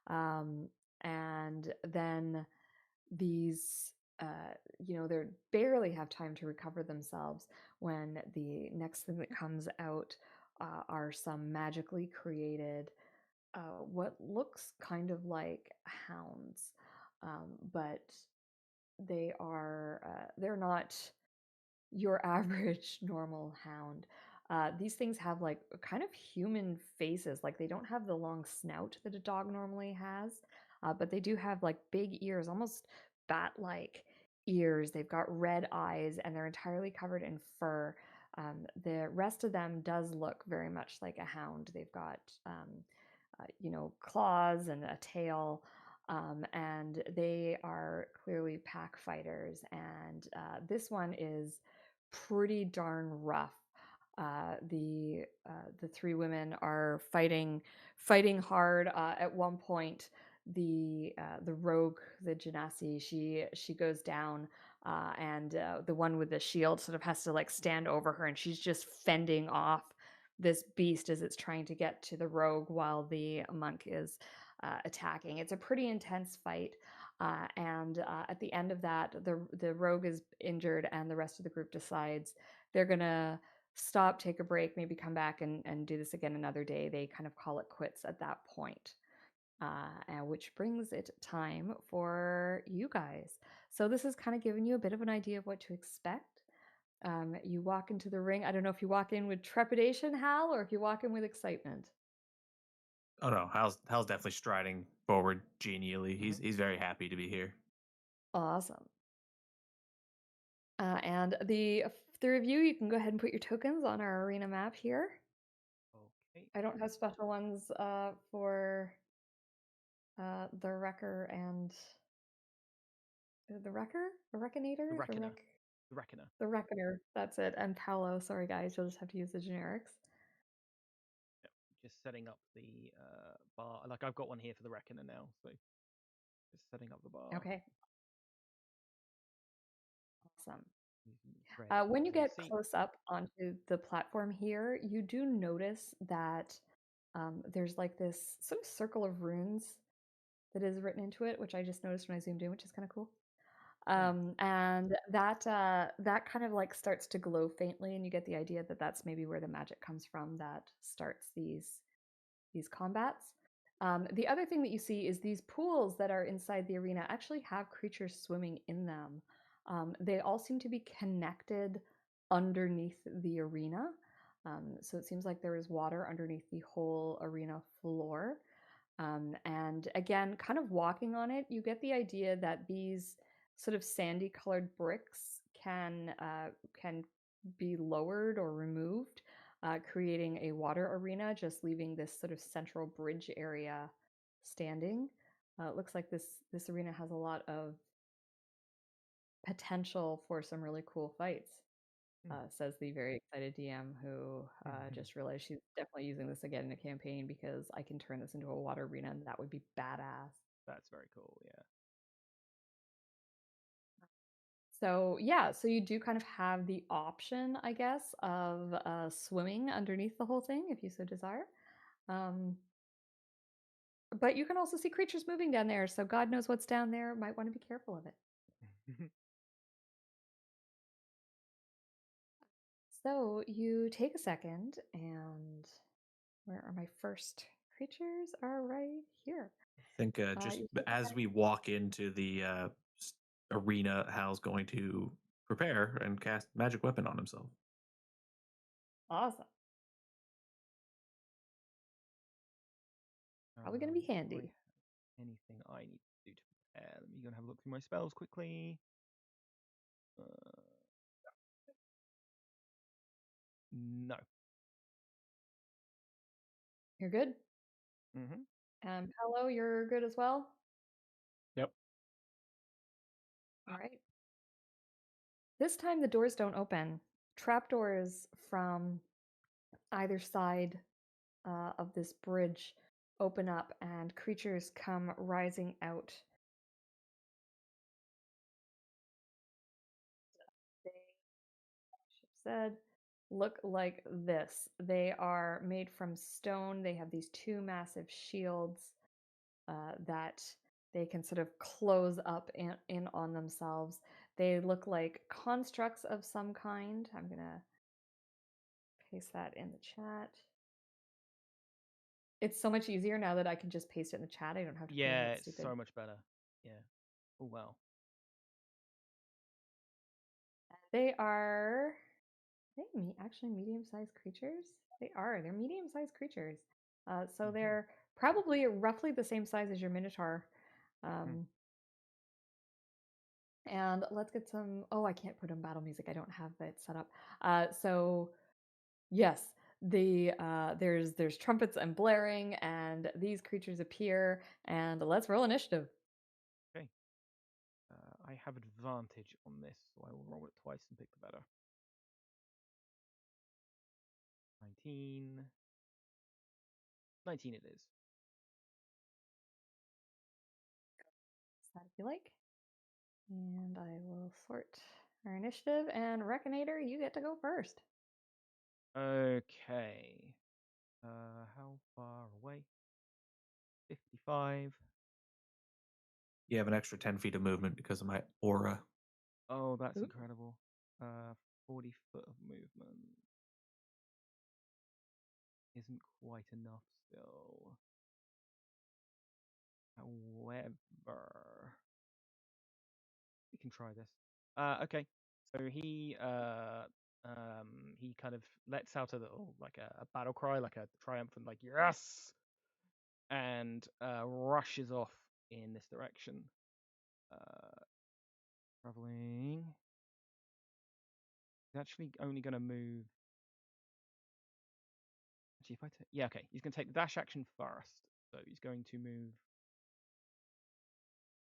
And then these they barely have time to recover themselves when the next thing that comes out are some magically created what looks kind of like hounds, but they're not your average normal hound. These things have like kind of human faces. Like, they don't have the long snout that a dog normally has, but they do have like big ears, almost bat-like ears. They've got red eyes, and they're entirely covered in fur. The rest of them does look very much like a hound. They've got claws and a tail. And they are clearly pack fighters, and this one is pretty darn rough. The three women are fighting hard. At one point, the rogue, the Genasi, she goes down, and the one with the shield sort of has to like stand over her, and she's just fending off this beast as it's trying to get to the rogue while the monk is attacking. It's a pretty intense fight. And at the end of that, the rogue is injured, and the rest of the group decides they're gonna stop, take a break, maybe come back and do this again another day. They kind of call it quits at that point. Which brings it time for you guys. So this is kind of giving you a bit of an idea of what to expect. You walk into the ring. I don't know if you walk in with trepidation, Hal, or if you walk in with excitement. Oh no, Hal's definitely striding forward genially. He's very happy to be here. Awesome. And the three of you can go ahead and put your tokens on our arena map here. Okay. I don't have special ones for the Wrecker and the Wrecker? The Reckinator? The Reckoner. The Reckoner. The Reckoner, that's it. And Paolo, sorry guys, you'll just have to use the generics. Yep. Just setting up the bar. Like, I've got one here for the Reckoner now, so just setting up the bar. Okay. Awesome. Red When you get AC. close up onto the platform here, you do notice that there's like this sort of circle of runes that is written into it, which I just noticed when I zoomed in, which is kind of cool. And that kind of like starts to glow faintly, and you get the idea that that's maybe where the magic comes from that starts these combats. The other thing that you see is these pools that are inside the arena actually have creatures swimming in them. They all seem to be connected underneath the arena. So it seems like there is water underneath the whole arena floor. And again, kind of walking on it, you get the idea that these sort of sandy colored bricks can be lowered or removed, creating a water arena, just leaving this sort of central bridge area standing. It looks like this arena has a lot of potential for some really cool fights. Says the very excited DM who just realized she's definitely using this again in a campaign because I can turn this into a water arena and that would be badass. That's very cool. Yeah. So yeah, so you do kind of have the option, I guess, of swimming underneath the whole thing if you so desire. But you can also see creatures moving down there, so God knows what's down there. Might want to be careful of it. So you take a second, and where are my first creatures? Are right here. I think just as we walk into the arena, Hal's going to prepare and cast magic weapon on himself. Awesome. Probably going to be handy. Anything I need to do to prepare? Let me go and have a look through my spells quickly. No. You're good? Mm-hmm. Hello, you're good as well? Yep. All right. This time the doors don't open. Trapdoors from either side of this bridge open up and creatures come rising out. They, said, look like this. They are made from stone. They have these two massive shields that they can sort of close up in on themselves. They look like constructs of some kind. I'm going to paste that in the chat. It's so much easier now that I can just paste it in the chat. I don't have to put in that stupid. So much better. Yeah. Oh, wow. They are actually medium-sized creatures? They are. They're medium-sized creatures. So they're probably roughly the same size as your Minotaur. And let's get some... Oh, I can't put in battle music. I don't have it set up. So, yes, there's trumpets and blaring, and these creatures appear, and let's roll initiative. Okay. I have advantage on this, so I will roll it twice and pick the better. 19. 19 it is. That if you like. And I will sort our initiative, and Reconator, you get to go first. Okay. How far away? 55. You have an extra 10 feet of movement because of my aura. Oh, that's incredible. 40 foot of movement. Isn't quite enough still. However, we can try this. Okay. So he kind of lets out a little like a battle cry, like a triumphant like yes, and rushes off in this direction. Traveling. He's actually only going to move. Actually, if I yeah, okay, he's going to take the dash action first. So he's going to move.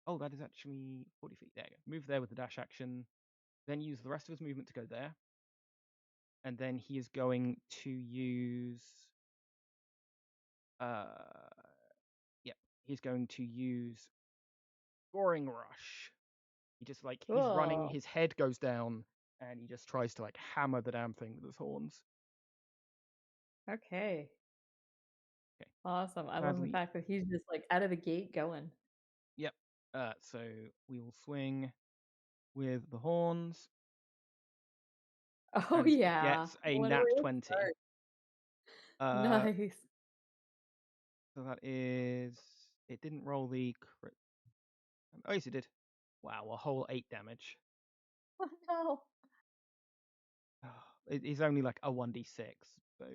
Oh, that is actually 40 feet. There you go. Move there with the dash action. Then use the rest of his movement to go there. And then he is going to use... Yep. He's going to use Goring Rush. He just like, he's running, his head goes down, and he just tries to like hammer the damn thing with his horns. Okay. Awesome. I love the Sadly, fact that he's just like out of the gate going. yep. So we will swing with the horns, Oh and he yeah. gets a What a nat way to 20. start. Uh, Nice. so that is. It didn't roll the crit. Oh, yes, it did. Wow, a whole 8 damage. Oh no. It is only like a 1d6, so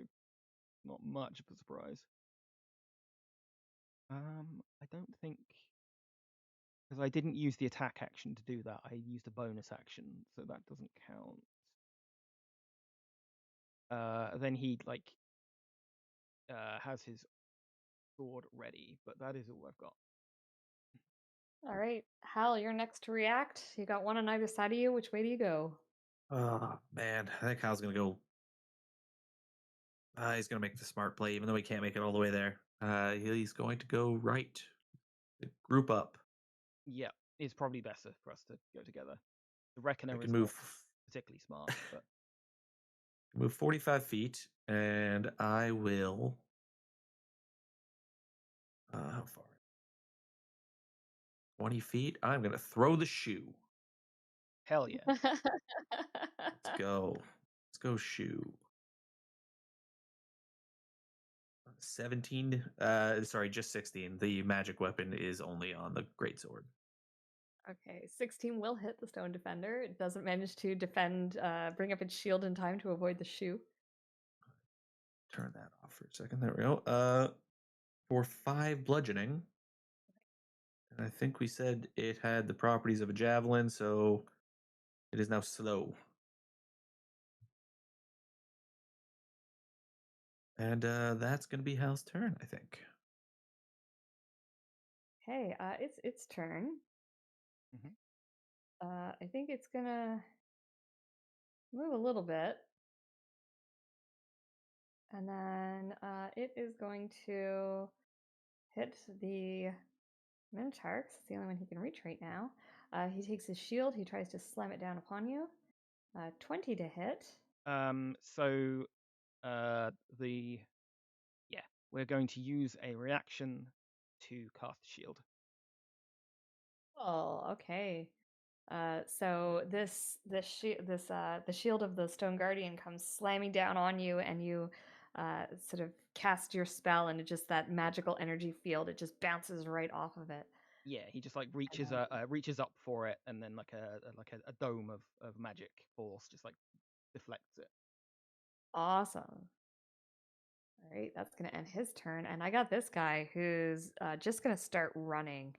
not much of a surprise. I don't think, because I didn't use the attack action to do that. I used a bonus action, so that doesn't count. Then he has his sword ready, but that is all I've got. All right. Hal, you're next to react. You got one on either side of you. Which way do you go? Oh man, I think Hal's gonna go. He's gonna make the smart play, even though he can't make it all the way there. He's going to go right. Group up. Yeah, it's probably better for us to go together. The I Reckoner can is not move particularly smart, but 45 feet, and I will. How far? 20 feet. I'm gonna throw the shoe. hell yeah. Let's go. Let's go shoe. 17. Sorry, just 16. The magic weapon is only on the greatsword. Okay, 16 will hit the stone defender. It doesn't manage to defend, bring up its shield in time to avoid the shoe. Turn that off for a second. There we go. For 5 bludgeoning. And I think we said it had the properties of a javelin, so it is now slow. And that's going to be Hal's turn, I think. Okay, it's its turn. Mhm. I think it's gonna move a little bit. And then it is going to hit the Minotaur, 'cause it's the only one he can reach right now. He takes his shield, he tries to slam it down upon you. 20 to hit. So we're going to use a reaction to cast shield. Oh, okay. So the shield of the Stone Guardian comes slamming down on you, and you sort of cast your spell, and it just that magical energy field. It just bounces right off of it. Yeah, he just like reaches up for it, and then like a dome of magic force just like deflects it. Awesome. All right, that's gonna end his turn, and I got this guy who's just gonna start running,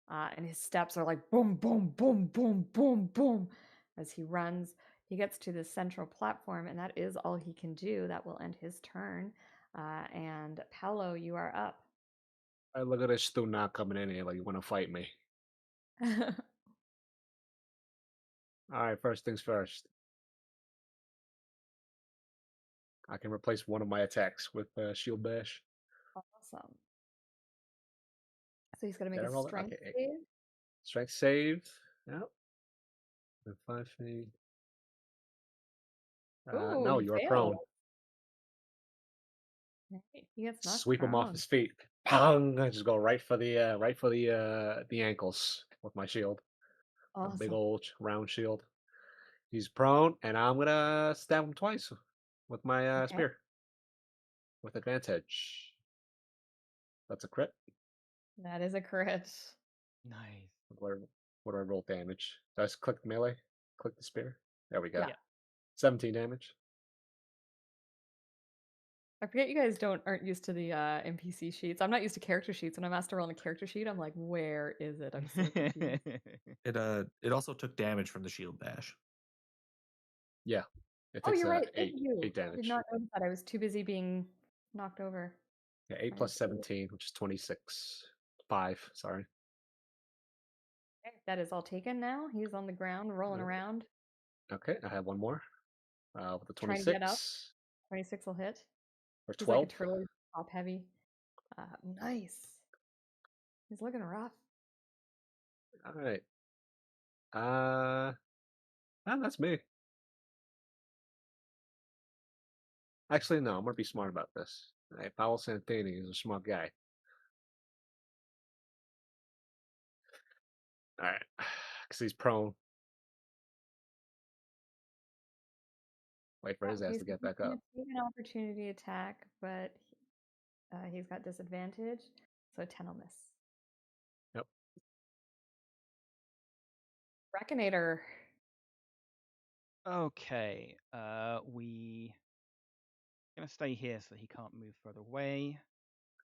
and his steps are like boom, boom, boom, boom, boom, boom, as he runs. He gets to the central platform, and that is all he can do. That will end his turn. And Paolo, you are up. I look at this Stu not coming in here like you want to fight me. All right, first things first. I can replace one of my attacks with Shield Bash. Awesome. So he's gonna make Did I a roll it? strength Okay, save. strength save. Yep. The 5 feet. Ooh, No, he you're failed. prone. Right, he gets knocked Sweep him off prone. his feet. Pong! I just go right for the ankles with my shield. A big Awesome. old round shield. He's prone, and I'm gonna stab him twice with my Okay. spear with advantage. That's a crit. That is a crit. Nice. What do I roll damage? Did I just click the melee? Click the spear? There we go. Yeah. 17 damage. I forget you guys aren't used to the NPC sheets. I'm not used to character sheets. When I'm asked to roll on a character sheet, I'm like, where is it? I'm so confused. It also took damage from the shield bash. Yeah. It Oh, takes you're right. Thank 8 you. I did damage. not notice that. I was too busy being knocked over. Yeah, 8 I plus see. 17, which is 26. 5, sorry. Okay, that is all taken now. He's on the ground, rolling Yep. around, Okay, I have one more. With the trying to get up. 26 26 will hit. for He's like a 12. turtle, he's top heavy. Nice. He's looking rough. All right. That's me. Actually, no, I'm gonna be smart about this. Hey, Paolo Santini is a smart guy. All right, because he's prone. Wait for his ass He's to get he's back gonna up. take an opportunity attack, but he's got disadvantage, so a 10 will miss. Yep. Reconator. Okay, we gonna stay here so he can't move further away,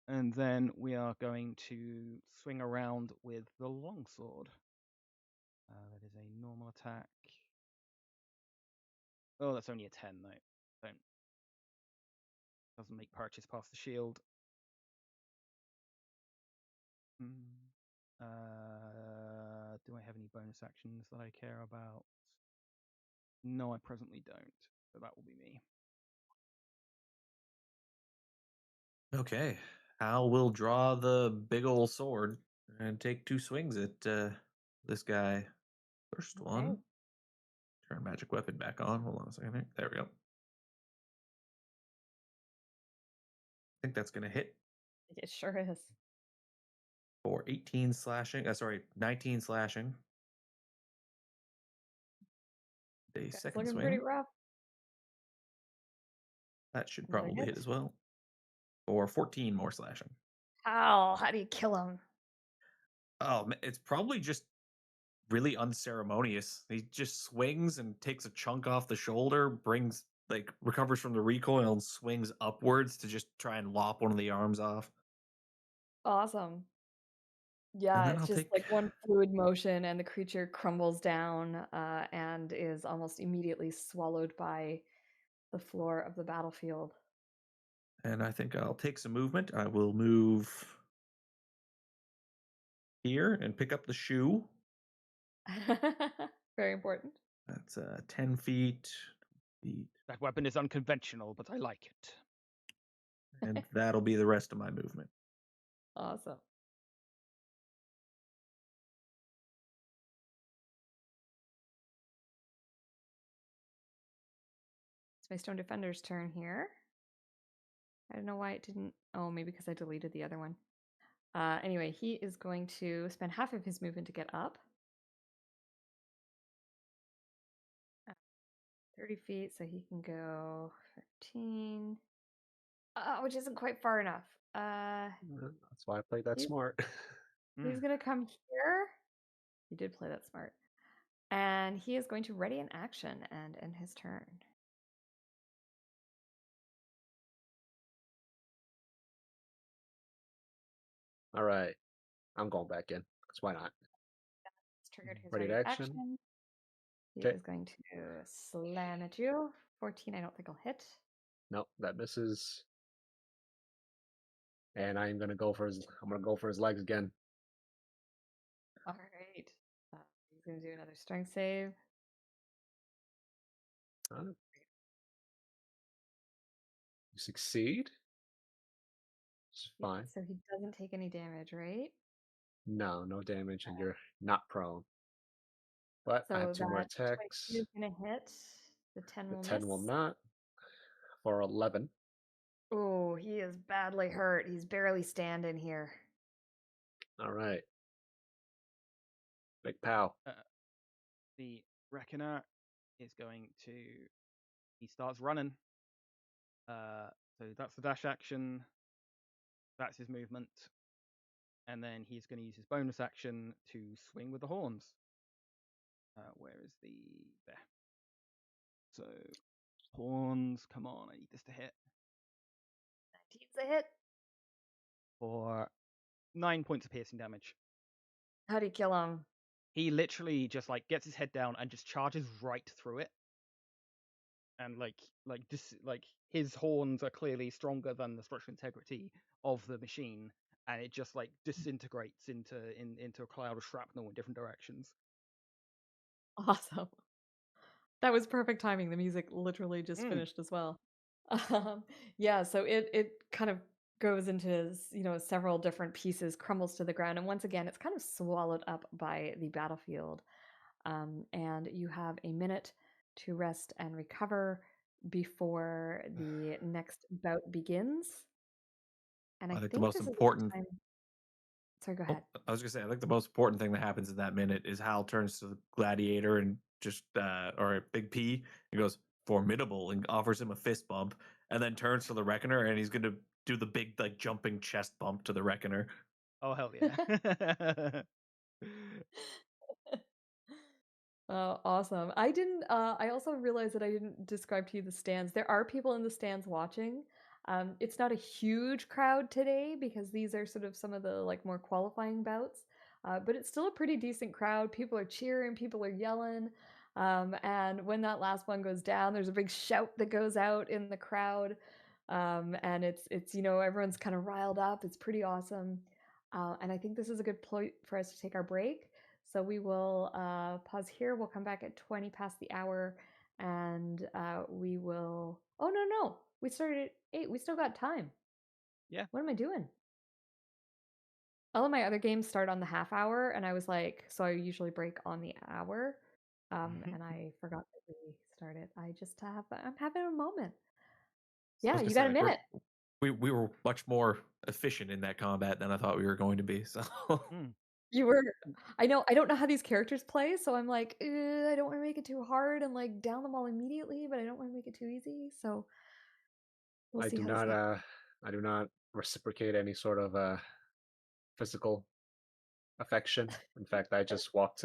and then we are going to swing around with the longsword. That is a normal attack. Oh, that's only a 10 though. Doesn't make purchase past the shield. Do I have any bonus actions that I care about? No, I presently don't. So that will be me. Okay. Hal will draw the big ol' sword and take 2 swings at this guy. First Okay. one. Turn magic weapon back on. Hold on a second here. There we go. I think that's going to hit It sure is. for 18 slashing. 19 slashing. The It's second looking pretty swing. rough. That should Another probably hit. hit as well. For 14 more slashing. How do you kill him? Oh, it's probably just really unceremonious. He just swings and takes a chunk off the shoulder, recovers from the recoil and swings upwards to just try and lop one of the arms off. Awesome. And Yeah, then it's I'll just take like one fluid motion, and the creature crumbles down and is almost immediately swallowed by the floor of the battlefield. and I think I'll take some movement. I will move here and pick up the shoe. Very important. That's 10 feet. That weapon is unconventional, but I like it. And that'll be the rest of my movement. Awesome. It's my Stone Defender's turn here. I don't know why it didn't. Oh, maybe because I deleted the other one. Anyway, he is going to spend half of his movement to get up. 30 feet, so he can go 15. Which isn't quite far enough. That's why I played that smart. He's going to come here. He did play that smart. And he is going to ready an action and end his turn. All right. I'm going back in. That's why not. He's triggered his Ready ready to action. action. He Okay. is going to slam at you. 14, I don't think I'll hit. Nope, that misses. And I'm gonna go for his legs again. All right. He's going to do another strength save. You succeed. It's fine. So he doesn't take any damage, right? No damage, and you're not prone. But I have So 2 more that 22 attacks. is going to hit. The 10 The will 10 miss. will not. For 11. Oh, he is badly hurt. He's barely standing here. All right. Big pal. The Reckoner is going to. He starts running. So that's the dash action. That's his movement. And then he's going to use his bonus action to swing with the horns. Where is the. There. So, horns. Come on, I need this to hit. 19's a hit. For 9 points of piercing damage. How do you kill him? He literally just gets his head down and just charges right through it. And his horns are clearly stronger than the structural integrity of the machine, and it just disintegrates into a cloud of shrapnel in different directions. Awesome. That was perfect timing. The music literally just finished as well. Yeah, so it kind of goes into several different pieces, crumbles to the ground, and once again it's kind of swallowed up by the battlefield. And you have a minute to rest and recover before the next bout begins. And I I think the think most this is the important. time. Sorry, go Oh, ahead. I was gonna say, I think the most important thing that happens in that minute is Hal turns to the gladiator and just, or Big P, and goes formidable and offers him a fist bump, and then turns to the Reckoner and he's gonna do the big like jumping chest bump to the Reckoner. Oh hell yeah. Oh, awesome. I didn't I also realized that I didn't describe to you the stands. There are people in the stands watching. It's not a huge crowd today because these are sort of some of the like more qualifying bouts. But it's still a pretty decent crowd. People are cheering, people are yelling. And when that last one goes down, there's a big shout that goes out in the crowd. And it's everyone's kind of riled up. It's pretty awesome. And I think this is a good point for us to take our break. So we will pause here. We'll come back at 20 past the hour and we will. Oh, no, no. We started at 8. We still got time. Yeah. What am I doing? All of my other games start on the half hour. And I was like, so I usually break on the hour. And I forgot that we started. I'm having a moment. I Yeah, was gonna you say got a like minute. we were much more efficient in that combat than I thought we were going to be. So Mm. You were. I know. I don't know how these characters play, so I'm like, I don't want to make it too hard and like down them all immediately, but I don't want to make it too easy. So we'll I see do how this not goes. I do not reciprocate any sort of physical affection. In fact, I just walk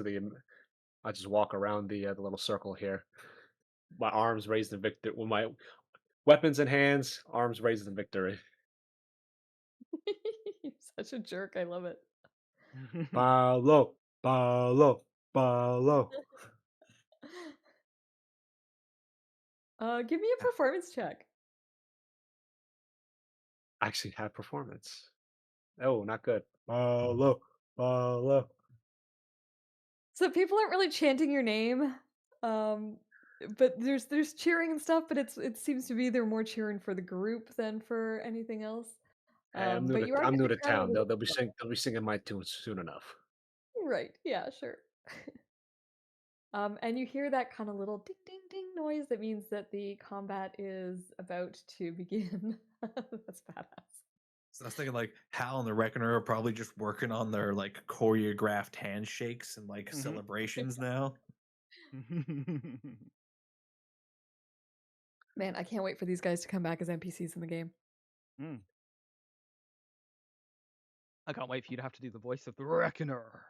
around the little circle here. My arms raised in victory, with my weapons in hands, arms raised in victory. You're such a jerk. I love it. Paulo, Paulo, Paulo. Give me a performance check. I actually have performance. Oh, not good. Paulo, Paulo. So people aren't really chanting your name, but there's cheering and stuff. But it seems to be they're more cheering for the group than for anything else. But you are I'm new getting to the crowd a town. little They'll be singing my tunes soon enough. right. Yeah, sure. And you hear that kind of little ding ding ding noise that means that the combat is about to begin. That's badass. I was thinking like Hal and the Reckoner are probably just working on their like choreographed handshakes and like celebrations now. Man, I can't wait for these guys to come back as NPCs in the game. Mm. I can't wait for you to have to do the voice of the Reckoner.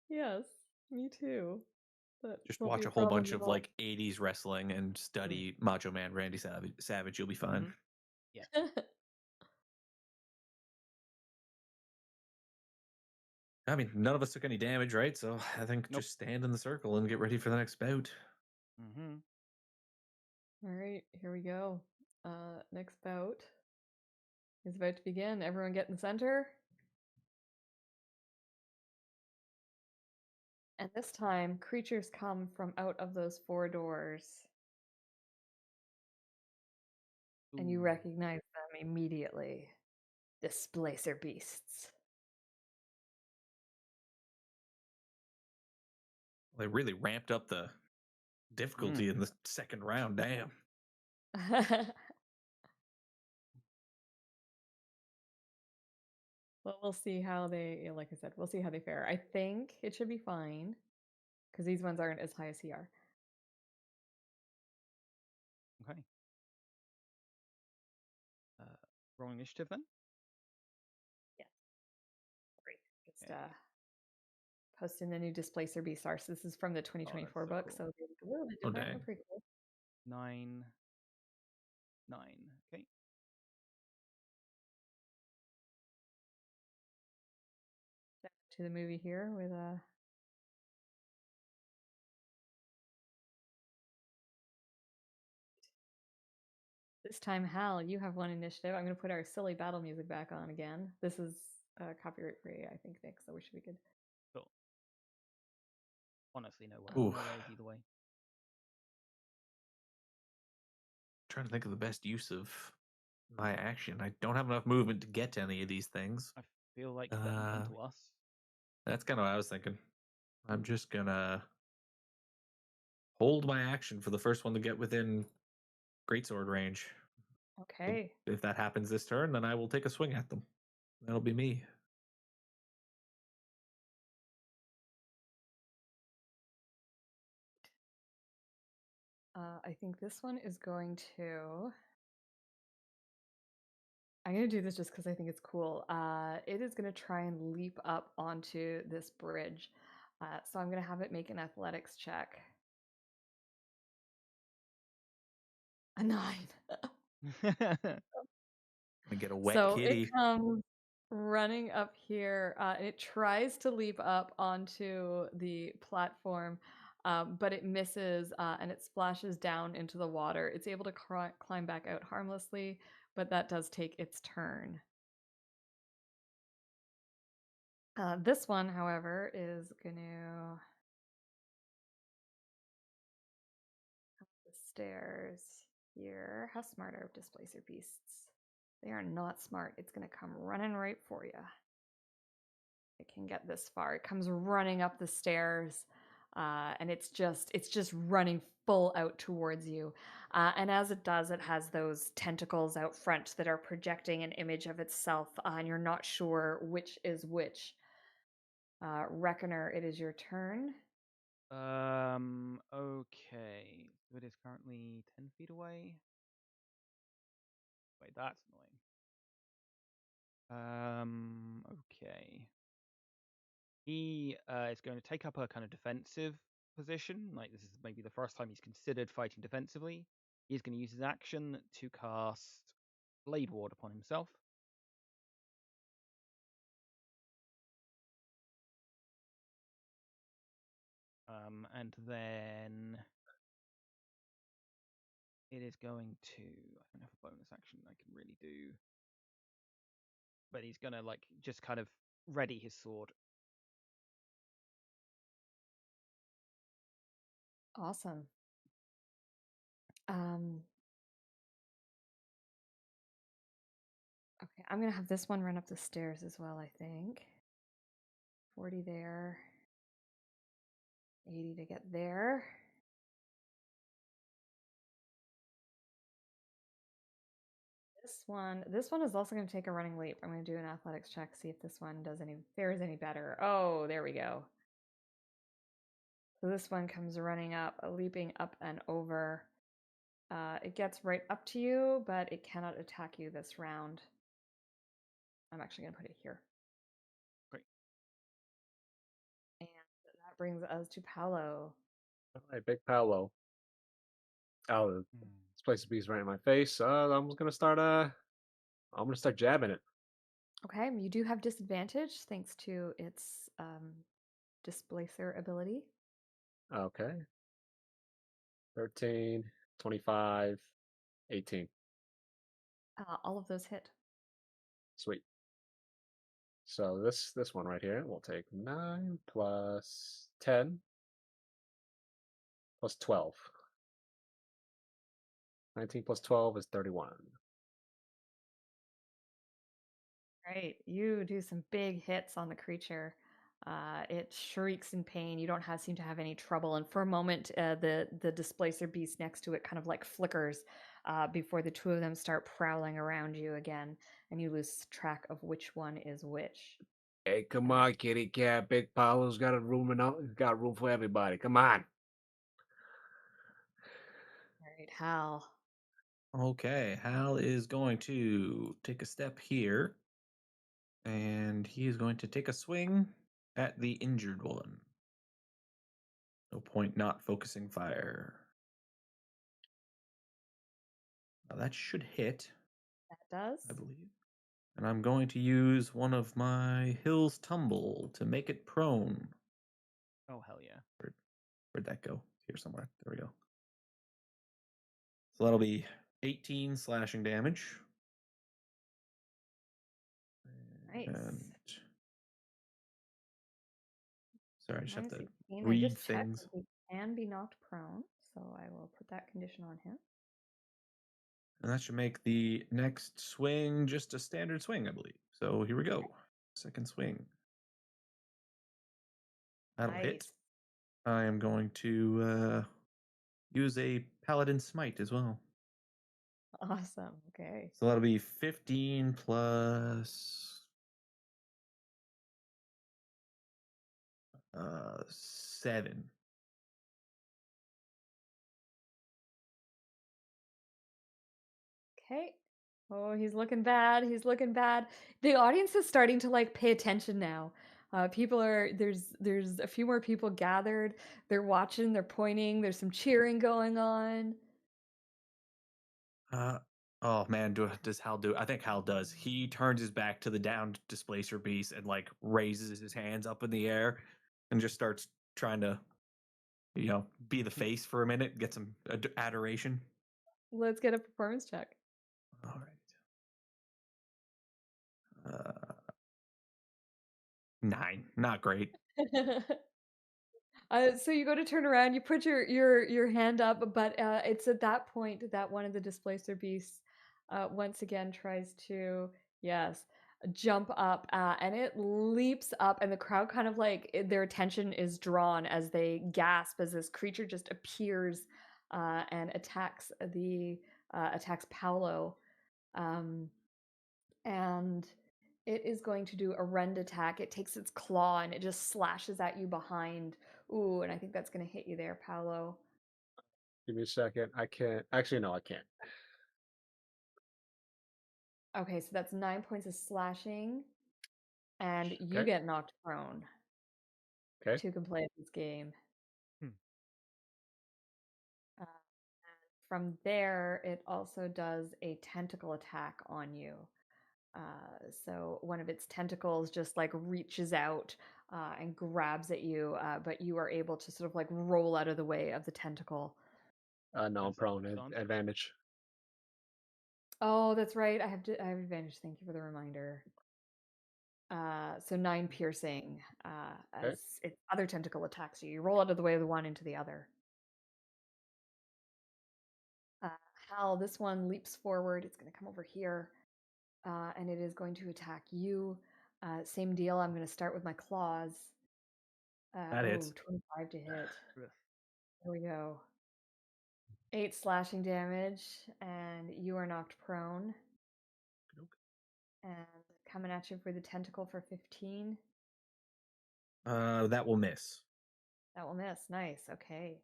Yes, me too. That Just won't be watch a a whole problem bunch at of all. like 80s wrestling and study Macho Man Randy Savage. You'll be fine. Mhm. Yeah. I mean, none of us took any damage, right? So I think Nope. just stand in the circle and get ready for the next bout. Mm-hmm. All right, here we go. Next bout is about to begin. Everyone get in the center. And this time, creatures come from out of those 4 doors, and you Ooh. recognize them immediately. Displacer beasts. They really ramped up the difficulty in the second round. Damn. Well, we'll see how like I said, we'll see how they fare. I think it should be fine because these ones aren't as high as CR. Okay. Rolling initiative then? Yes. Sorry. Just Okay. posting the new Displacer Beast arts. This is from the Oh, that's 2024 so book, cool. so they're a little bit Oh, different. dang. They're pretty cool. 9. Okay. Back to the movie here with this time, Hal, you have 1 initiative. I'm going to put our silly battle music back on again. This is copyright free, I think, Nick, so we should be good. Cool. Honestly, no Ooh. worries either way. Trying to think of the best use of my action. I don't have enough movement to get to any of these things. I feel like that you come to us. That's kind of what I was thinking. I'm just gonna hold my action for the first one to get within greatsword range. Okay. If that happens this turn, then I will take a swing at them. That'll be me. I think this one is going to. I'm going to do this just because I think it's cool. It is going to try and leap up onto this bridge. So I'm going to have it make an athletics check. A 9. I get a wet So kitty. it comes running up here and it tries to leap up onto the platform, but it misses and it splashes down into the water. It's able to climb back out harmlessly, but that does take its turn. This one, however, is going to up the stairs here. How smart are displacer beasts? They are not smart. It's going to come running right for you. It can get this far. It comes running up the stairs, and it's just running full out towards you. And as it does, it has those tentacles out front that are projecting an image of itself, and you're not sure which is which. Reckoner, it is your turn. Okay. So it is currently 10 feet away. Wait, that's annoying. Okay. He is going to take up a kind of defensive position. Like, this is maybe the first time he's considered fighting defensively. He's going to use his action to cast Blade Ward upon himself. And then it is going to. I don't have a bonus action I can really do. But he's going to, like, just kind of ready his sword. Awesome. Okay, I'm gonna have this one run up the stairs as well, I think. 40 there. 80 to get there. This one is also going to take a running leap. I'm going to do an athletics check, see if this one fares any better. Oh, there we go. So this one comes running up, leaping up and over. It gets right up to you, but it cannot attack you this round. I'm actually going to put it here. Great. And that brings us to Paolo. All right, Big Paolo. Oh, this place bees right in my face. I'm gonna start. I'm gonna start jabbing it. Okay, you do have disadvantage thanks to its displacer ability. Okay. 13, 25, 18. All of those hit. Sweet. So this one right here will take 9 plus 10 plus 12. 19 plus 12 is 31. Right, you do some big hits on the creature. It shrieks in pain. You don't seem to have any trouble, and for a moment, the displacer beast next to it kind of like flickers before the two of them start prowling around you again, and you lose track of which one is which. Hey, come on, kitty cat. Big Paolo's got got room for everybody. Come on. All right, Hal. Okay, Hal is going to take a step here, and he is going to take a swing at the injured one. No point not focusing fire. Now that should hit, That does. I believe. And I'm going to use one of my Hill's Tumble to make it prone. Oh, hell yeah. Where'd that go? Here somewhere. There we go. So that'll be 18 slashing damage. Nice. And sorry, I just have Minus to 18. I read just checked. things. He can be knocked prone, so I will put that condition on him. And that should make the next swing just a standard swing, I believe. So here we go. Second swing. That'll hit. Nice. I am going to use a Paladin Smite as well. Awesome. Okay. So that'll be 15 plus 7. Okay. Oh, he's looking bad. He's looking bad. The audience is starting to like pay attention now. People are there's a few more people gathered. They're watching. They're pointing. There's some cheering going on. Oh man, does Hal do? I think Hal does. He turns his back to the downed displacer beast and like raises his hands up in the air and just starts trying to, be the face for a minute, get some adoration. Let's get a performance check. All right. 9, not great. So you go to turn around, you put your hand up, but it's at that point that one of the displacer beasts once again tries to, yes, jump up, and it leaps up, and the crowd kind of like their attention is drawn as they gasp as this creature just appears and attacks Paolo, um, and it is going to do a rend attack. It takes its claw and it just slashes at you behind. Ooh, and I think that's going to hit you there, Paolo. Give me a second. I can't. Actually, no, I can't. Okay, so that's 9 points of slashing, and you Okay. get knocked prone Okay. to complete this game. Hmm. And from there, it also does a tentacle attack on you. So one of its tentacles just like reaches out and grabs at you, but you are able to sort of like roll out of the way of the tentacle. No, I'm That's prone. advantage. Advantage. Oh, that's right. I have advantage. Thank you for the reminder. So 9 piercing Okay. as its other tentacle attacks you. You roll out of the way of the one into the other. Hal, this one leaps forward. It's going to come over here, and it is going to attack you. Same deal. I'm going to start with my claws. That hits. 25 to hit. Ugh. Here we go. 8 slashing damage, and you are knocked prone. And coming at you for the tentacle for 15. That will miss. That will miss. Nice. Okay.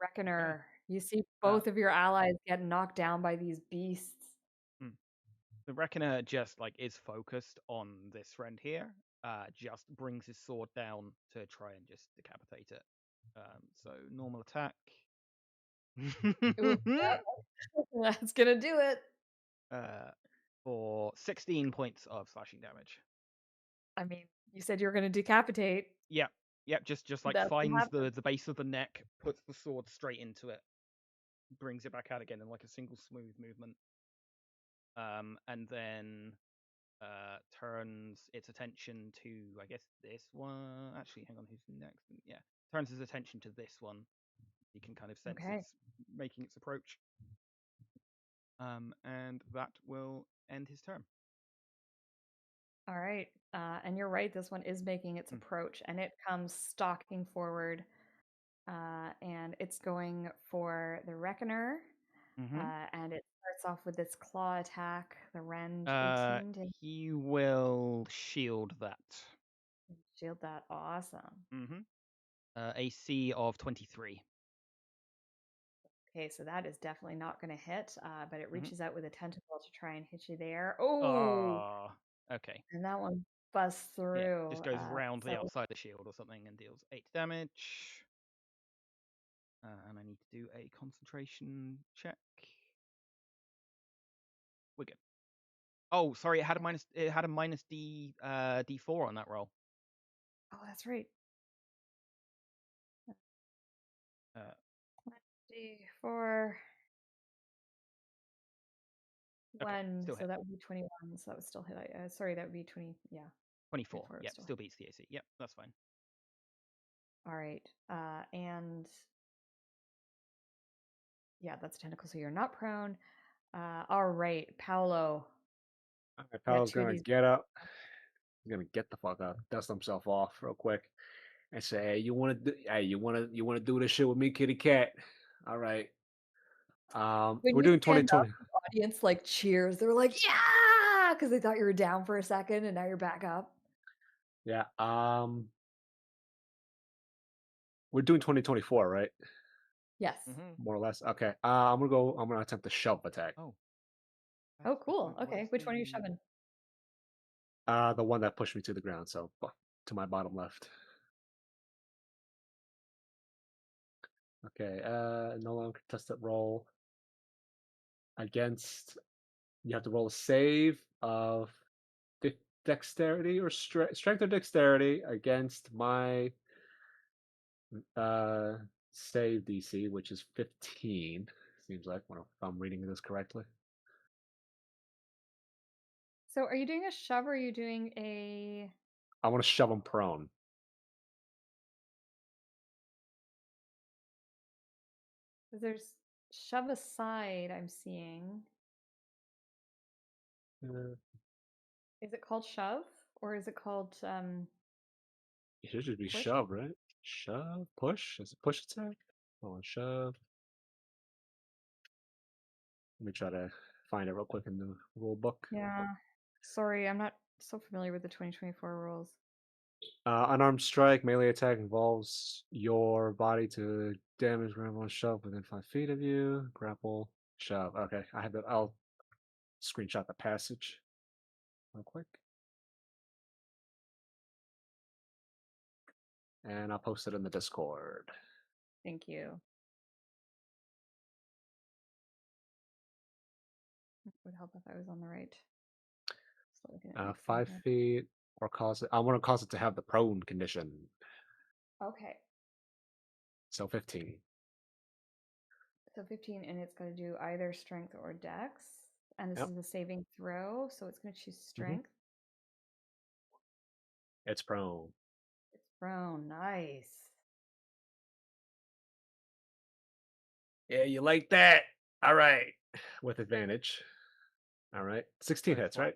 Reckoner, you see both of your allies get knocked down by these beasts. The Reckoner just like is focused on this friend here. Just brings his sword down to try and just decapitate it. So normal attack. Ooh, that's gonna do it. For 16 points of slashing damage. I mean, you said you were gonna decapitate. Yep, just like That's what finds happened. the base of the neck, puts the sword straight into it, brings it back out again in like a single smooth movement. And then turns its attention to, I guess, this one. Actually, hang on, who's next? Yeah, turns his attention to this one. You can kind of sense Okay. it's making its approach. And that will end his turn. All right. And you're right, this one is making its approach, and it comes stalking forward. And it's going for the Reckoner. And it starts off with its claw attack, the rend 18 to He will shield that. shield that. Awesome. AC of 23. Okay, so that is definitely not going to hit, but it Mhm. reaches out with a tentacle to try and hit you there. Oh, Okay. and that one busts Yeah, through. just goes round the so outside of the shield or something and deals 8 damage. And I need to do a concentration check. We're good. Oh, sorry, it had a minus D4 on that roll. Oh, that's right. D4. Okay, One, still so hit. that would be 21. So that would still hit. Sorry, that would be 20. Yeah. 24. 24 Yep, still still beats the AC. Yep, that's fine. All right. And yeah, that's a tentacle. So you're not prone. All right, Paolo. All right, Paolo's gonna get up. He's gonna get the fuck up, dust himself off real quick, and say, "Hey, you wanna do this shit with me, kitty cat? All right. When We're you doing stand up, 2020. the audience like cheers. They're like, "Yeah!" Because they thought you were down for a second and now you're back up. Yeah. We're doing 2024, right? Yes. Mm-hmm. More or less. Okay. I'm gonna attempt the shove attack. Oh, Oh, that's cool. different. What Okay. is Which one are you the? shoving? The one that pushed me to the ground, so to my bottom left. Okay. No longer contested roll against. You have to roll a save of dexterity or strength or dexterity against my save DC, which is 15. Seems like, if I'm reading this correctly. So are you doing a shove or are you doing a... I want to shove him prone. There's shove aside I'm seeing. Uh, Is it called shove or is it called it should just be push? shove, right? Shove, push. Is it push attack? Hold on, shove. Let me try to find it real quick in the rule book. Yeah. Sorry, I'm not so familiar with the 2024 rules. Unarmed strike, melee attack involves your body to damage grapple and shove within 5 feet of you. Grapple, shove. Okay, I'll screenshot the passage real quick. And I'll post it in the Discord. Thank you. It would help if I was on the right. Just looking at my thing 5 here. feet, or cause it. I want to cause it to have the prone condition. Okay. So 15. So 15, and it's going to do either strength or dex. And this Yep. is a saving throw, so it's going to choose strength. It's prone. It's prone. Nice. Yeah, you like that? All right. With advantage. All right. 16 Both hits, what? right?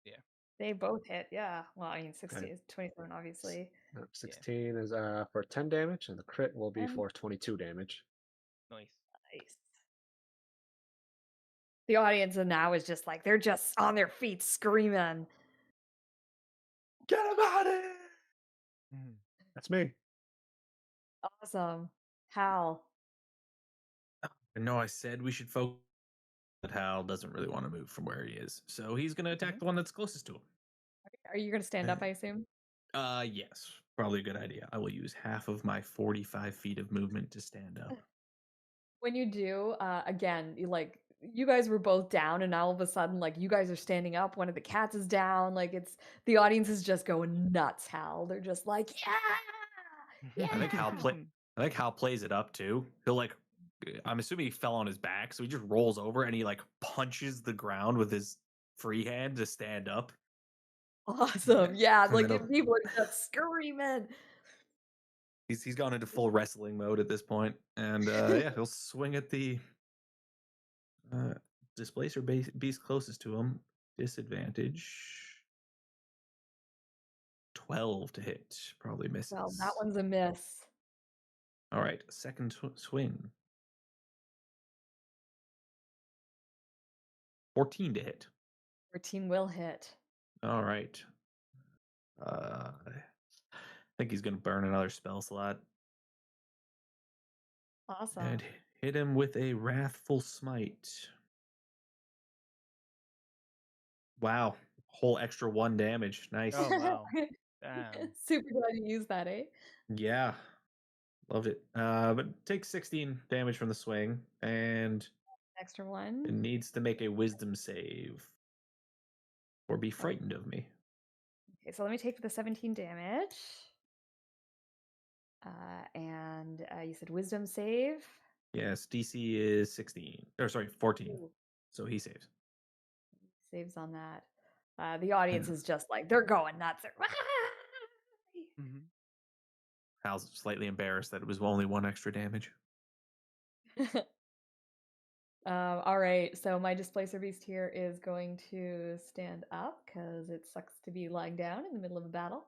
Yeah. They both hit, yeah. Well, I mean, 60 Okay. is 27, obviously. 16 is for 10 damage, and the crit will be And for 22 damage. Nice. nice. The audience now is just like, they're just on their feet screaming. Get him out of here! Mhm. That's me. Awesome. Hal. I know I said we should focus, but Hal doesn't really want to move from where he is, so he's going to attack the one that's closest to him. Are you going to stand up, I assume? Yes, probably a good idea. I will use half of my 45 feet of movement to stand up. When you do, again, you guys were both down, and now all of a sudden, like, you guys are standing up. One of the cats is down. Like, the audience is just going nuts, Hal. They're just like, yeah, I think yeah. Hal plays it up too. He'll I'm assuming he fell on his back, so he just rolls over and he punches the ground with his free hand to stand up. Awesome. Yeah, And like, then and people are just screaming. he's gone into full wrestling mode at this point, and yeah, he'll swing at the displacer beast closest to him. Disadvantage 12 to hit, probably misses. Well, that one's a miss. All right, second swing. 14 to hit. 14 will hit. All right. I think he's going to burn another spell slot. Awesome. And hit him with a Wrathful Smite. Wow. Whole extra 1 damage. Nice. Oh wow. Damn. Super glad you used that, eh? Yeah. Loved it. But takes 16 damage from the swing, and Extra it one. needs to make a wisdom save or be frightened of me. Okay, so let me take the 17 damage. And you said wisdom save. Yes, DC is 16. Or sorry, 14. Ooh. So he saves. Saves on that. The audience is just like, they're going nuts. Mm-hmm. Hal's slightly embarrassed that it was only 1 extra damage. All right, so my displacer beast here is going to stand up because it sucks to be lying down in the middle of a battle.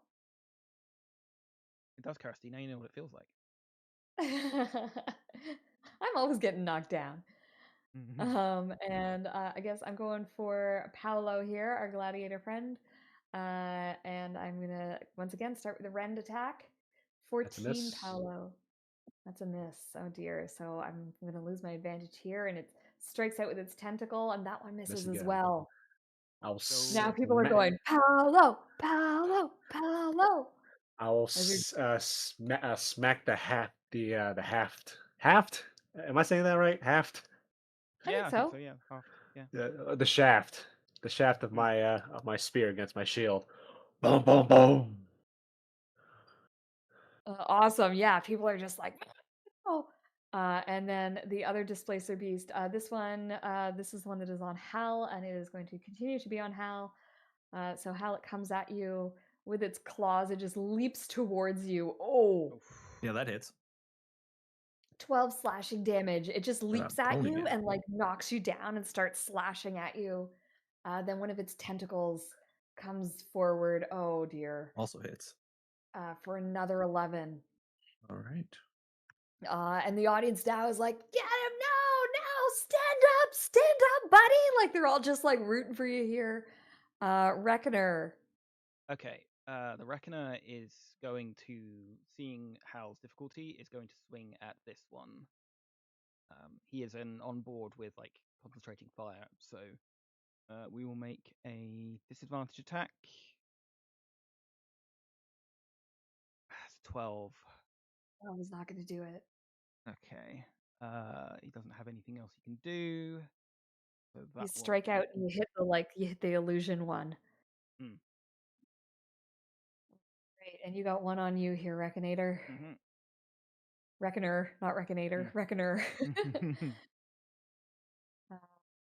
It does, Kirsty. Now you know what it feels like. I'm always getting knocked down. And I guess I'm going for Paolo here, our gladiator friend. And I'm gonna once again start with a rend attack. That's a 14, miss. Paolo. That's a miss. Oh dear. So I'm gonna lose my advantage here, and it strikes out with its tentacle, and that one Miss misses as again. well. I'll So- Now people are going, Paolo, Paolo, Paolo. I will As you're- smack the haft. Haft? Am I saying that right? Haft? I yeah, think I think so. so. Yeah, half. Yeah. The shaft. The shaft of my spear against my shield. Boom, boom, boom. Awesome. Yeah, people are just like, oh. And then the other displacer beast. This is one that is on Hal, and it is going to continue to be on Hal. So Hal, it comes at you with its claws. It just leaps towards you. Oh, Yeah, that hits. 12 slashing damage. It just leaps at proning you it. and like knocks you down and starts slashing at you. Then one of its tentacles comes forward. Oh dear. Also hits. For another 11. All right. And the audience now is like, get him! No, stand up, buddy! Like they're all just like rooting for you here. Reckoner. Okay. The Reckoner is going to, seeing Hal's difficulty, is going to swing at this one. He is on board with like concentrating fire, so we will make a disadvantage attack. That's 12. I was not going to do it. Okay. He doesn't have anything else he can do. So that You strike out and you hit the illusion one. Hmm. Great, and you got one on you here, Reckonator. Mm-hmm. Reckoner, not Reckonator. Reckoner.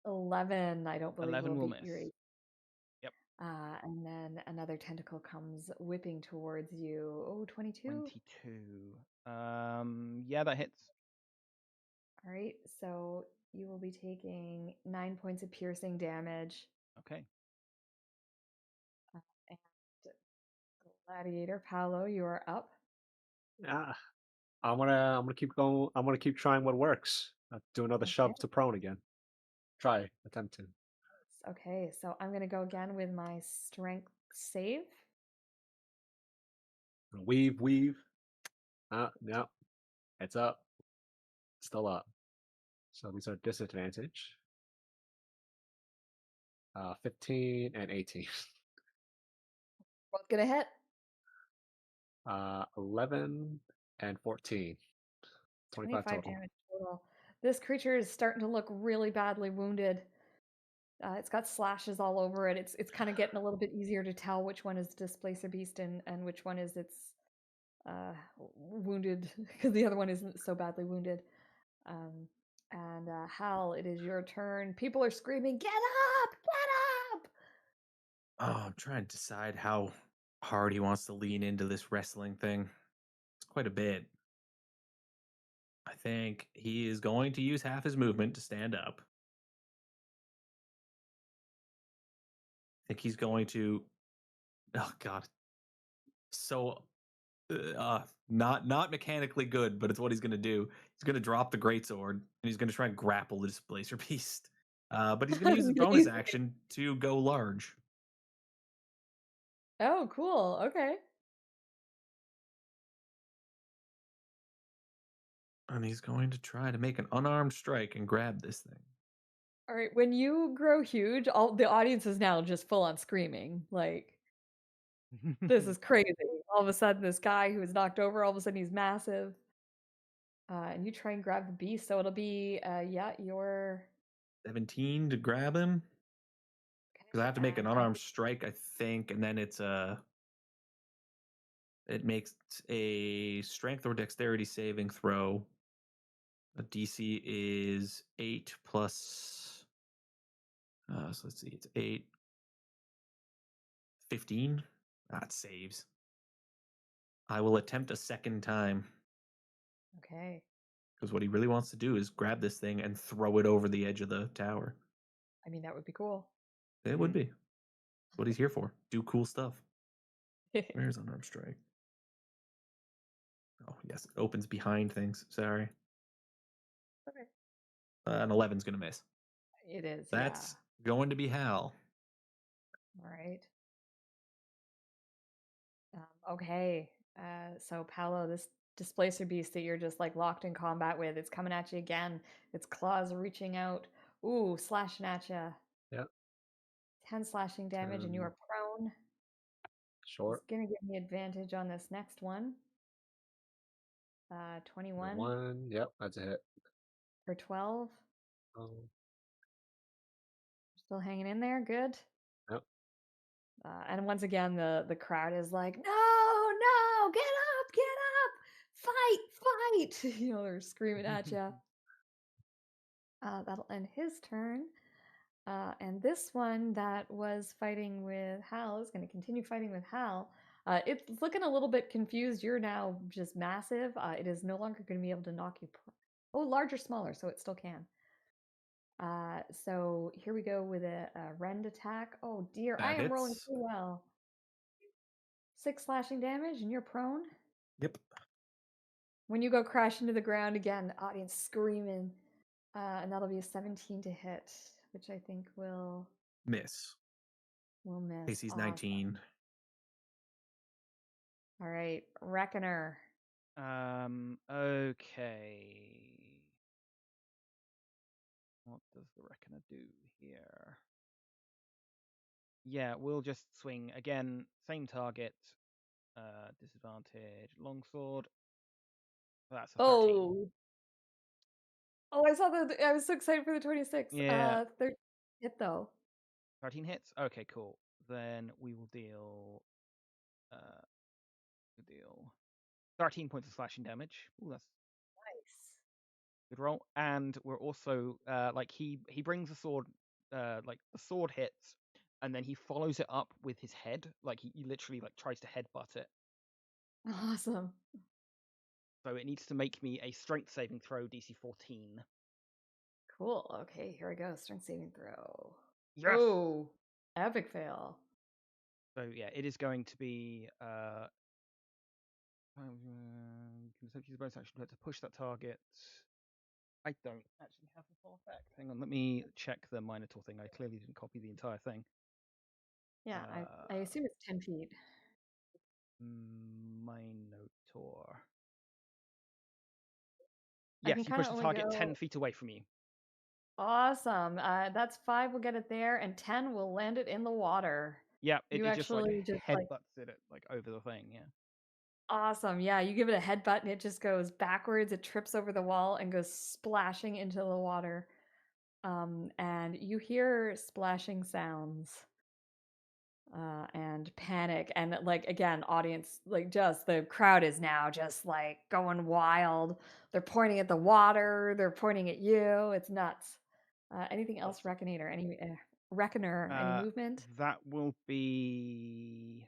11. I don't believe 11 will beat your miss. AC. Yep. And then another tentacle comes whipping towards you. Oh, 22. 22. Yeah, that hits. All right, so you will be taking 9 points of piercing damage. Okay. And Gladiator Paolo, you are up. I'm gonna keep going. I'm gonna keep trying what works. Do another shove to prone again. Attempt to. Okay, so I'm gonna go again with my strength save. Weave. No, it's up. Still up. So these are disadvantage. 15 and 18. Both gonna hit. 11 and 14. 25 total. damage total. This creature is starting to look really badly wounded. It's got slashes all over it. It's kind of getting a little bit easier to tell which one is Displacer Beast and which one is its wounded, because the other one isn't so badly wounded. And Hal, it is your turn. People are screaming, "Get up! Get up!" Oh, I'm trying to decide how hard he wants to lean into this wrestling thing. It's quite a bit. I think he is going to use half his movement to stand up. I think he's going to. Oh God, so not mechanically good, but it's what he's going to do. He's going to drop the greatsword and he's going to try and grapple the displacer beast. But he's going to use his bonus action to go large. Oh, cool. Okay. And he's going to try to make an unarmed strike and grab this thing. All right. When you grow huge, all the audience is now just full on screaming. Like, this is crazy. All of a sudden, this guy who was knocked over, all of a sudden he's massive. And you try and grab the beast, so it'll be your 17 to grab him. Because I have to make an unarmed strike, I think, and then it makes a strength or dexterity saving throw. The DC is 8 plus. So let's see, it's 8. 15. That saves. I will attempt a second time. Okay. Because what he really wants to do is grab this thing and throw it over the edge of the tower. I mean, that would be cool. It would be. That's what he's here for. Do cool stuff. Where's unarmed strike? Oh, yes, it opens behind things. Sorry. Okay. An 11's going to miss. It is, That's going to be Hal. yeah. All right. Okay. So Paolo, this displacer beast that you're just like locked in combat with, it's coming at you again. Its claws are reaching out. Ooh, slashing at you. Yeah. 10 slashing damage, and you are prone. Short. It's gonna give me advantage on this next one. 21 1. Yep, that's a hit. for 12. Oh, Still hanging in there. Good. yep. And once again, the crowd is like, no, no, get up, fight. You know, they're screaming at you. That'll end his turn. And this one that was fighting with Hal is going to continue fighting with Hal. It's looking a little bit confused. You're now just massive. It is no longer going to be able to knock you. Oh, large or smaller, so it still can. So here we go with a rend attack. Oh dear, I That am rolling hits. too well. 6 slashing damage, and you're prone. Yep. When you go crash into the ground again, the audience screaming. And that'll be a 17 to hit, which I think will Miss. miss. Casey's Awesome. 19. All right, Reckoner. Okay. What does the Reckoner do here? Yeah, we'll just swing again. Same target. Disadvantage. Longsword. That's a 13. Oh, I saw that. I was so excited for the 26. Yeah. 13 hit though. 13 hits? Okay, cool. Then we will deal 13 points of slashing damage. Ooh, that's Nice. good roll. And we're also like he brings a sword, like the sword hits, and then he follows it up with his head. Like he literally like tries to headbutt it. Awesome. So it needs to make me a strength saving throw DC 14. Cool. Okay, here we go. Strength saving throw. Yes. Oh, epic fail. So yeah, it is going to be can essentially use a bonus action to push that target. I don't actually have the full effect. Hang on, let me check the Minotaur thing. I clearly didn't copy the entire thing. Yeah, I assume it's 10 feet. Minotaur. I Yes, can you push the kinda only target go- 10 feet away from you. Awesome. That's 5 will get it there, and 10 will land it in the water. Yeah, it, You it just like actually just like headbutts it like over the thing. Yeah. awesome. Yeah, you give it a headbutt and it just goes backwards. It trips over the wall and goes splashing into the water. And you hear splashing sounds. And panic, and like again, audience, like just the crowd is now just like going wild. They're pointing at the water, they're pointing at you. It's nuts. Anything else, Awesome. Reckoner? Any movement? That will be.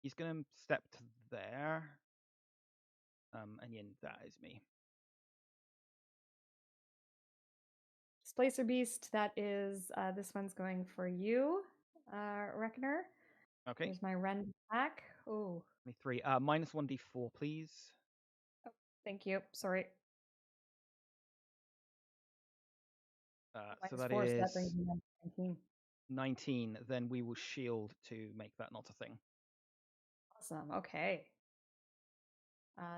He's gonna step to there. And then that is me. Displacer beast. That is this one's going for you, Reckoner. Okay. Here's my rend attack. Oh, 23. Minus 1d4, please. thank you. Sorry. So that -4, so that is brings me down to 19. 19. Then we will shield to make that not a thing. Awesome. Okay.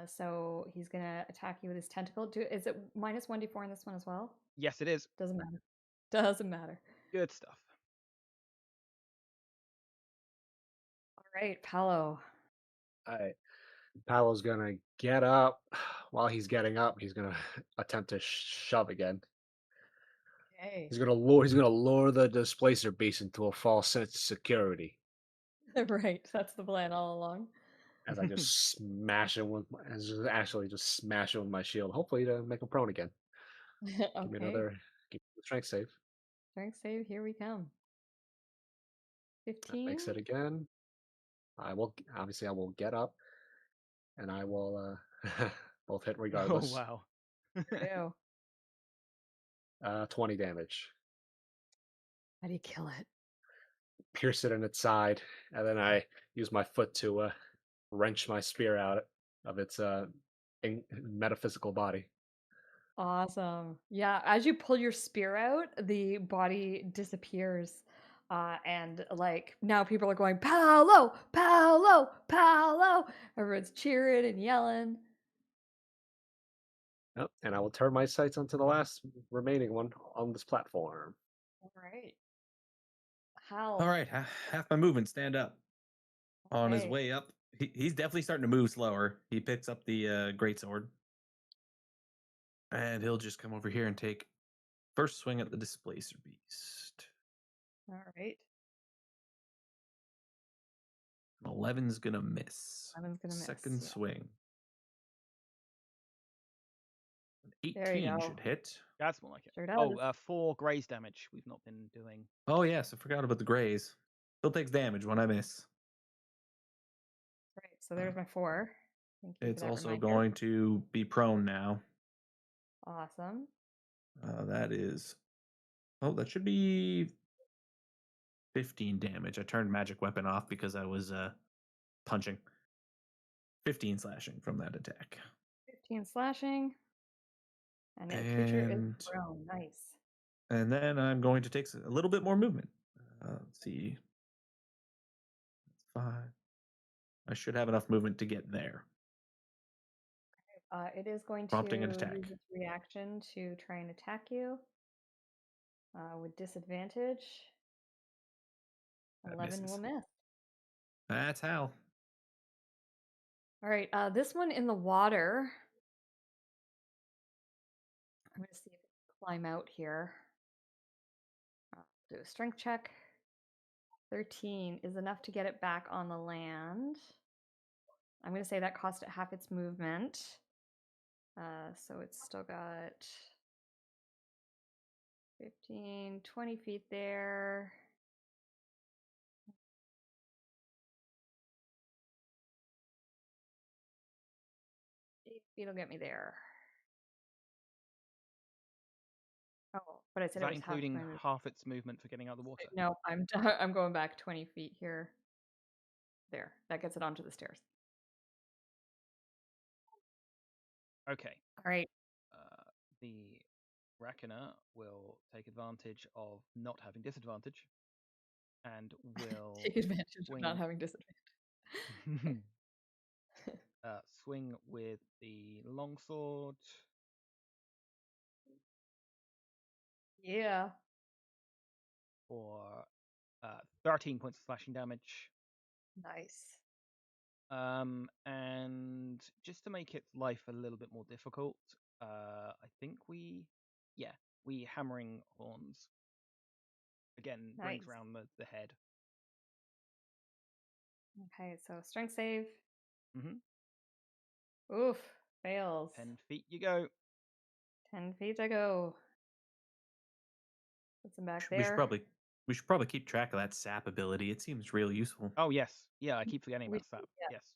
So he's gonna attack you with his tentacle. Is it -1d4 in this one as well? Yes, it is. Doesn't matter. Doesn't matter. Good stuff. All right, Paolo. All right. Paolo's gonna get up. While he's getting up, he's gonna attempt to shove again. Okay. He's gonna lure the displacer beast into a false sense of security. Right, that's the plan all along. As I just smash him with my shield, hopefully to make him prone again. Give me Okay. another strength save. Strength save. Here we come. That 15. makes it again. I will get up, and I will both hit regardless. Oh wow. Ew. 20 damage. How do you kill it? Pierce it in its side, and then I use my foot to wrench my spear out of its metaphysical body. Awesome. Yeah, as you pull your spear out, the body disappears. And like now people are going, Paolo, Paolo, Paolo. Everyone's cheering and yelling. Yep. And I will turn my sights onto the last remaining one on this platform. All right. All Hal. right, half my movement. Stand up. On his Okay. way up, he's definitely starting to move slower. He picks up the greatsword, and he'll just come over here and take first swing at the displacer beast. All right. 11's gonna miss. 11's gonna miss. Second Yeah. swing. An There you 18 go. should hit. That's more like it. Sure does. Oh, 4 graze damage. We've not been doing. Oh yes, I forgot about the grays. Still takes damage when I miss. Right. So there's my 4. Thank you It's for that also reminder. going to be prone now. Awesome. That is. Oh, that should be 15 damage. I turned magic weapon off because I was punching. 15 slashing from that attack. 15 slashing. And the creature is prone. Nice. And then I'm going to take a little bit more movement. Let's see. That's 5. I should have enough movement to get there. It is going to Prompting an attack. use its reaction to try and attack you with disadvantage. That 11 will misses. miss. That's how. All right, this one in the water. I'm going to see if it can climb out here. Do a strength check. 13 is enough to get it back on the land. I'm going to say that cost it half its movement. So it's still got 15, 20 feet there. It'll get me there. Oh, but I Is said it that was half including my movement. half its movement for getting out of the water? No, I'm going back 20 feet here. There, that gets it onto the stairs. Okay. All right. The Reckoner will take advantage of not having disadvantage, and will Take advantage of not swing. having disadvantage. Swing with the longsword Yeah. for 13 points of slashing damage. Nice. And just to make its life a little bit more difficult, I think we hammering horns again brings Nice. round the head. Okay, so strength save. Mm-hmm. Oof, fails. 10 feet you go. 10 feet I go. Puts him back We there. should probably keep track of that sap ability. It seems real useful. Oh yes, yeah. I keep forgetting We about sap. yeah. Yes,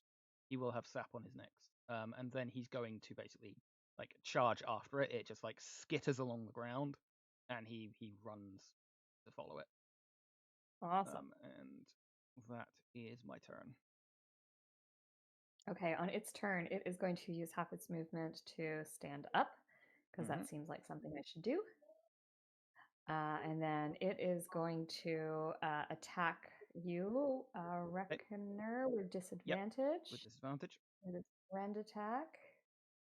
he will have sap on his next. And then he's going to basically like charge after it. It just like skitters along the ground, and he runs to follow it. Awesome. And that is my turn. Okay, on its turn, it is going to use half its movement to stand up, because that seems like something I should do. And then it is going to attack you, Reckoner, with disadvantage. Yep, with disadvantage. With its rend attack.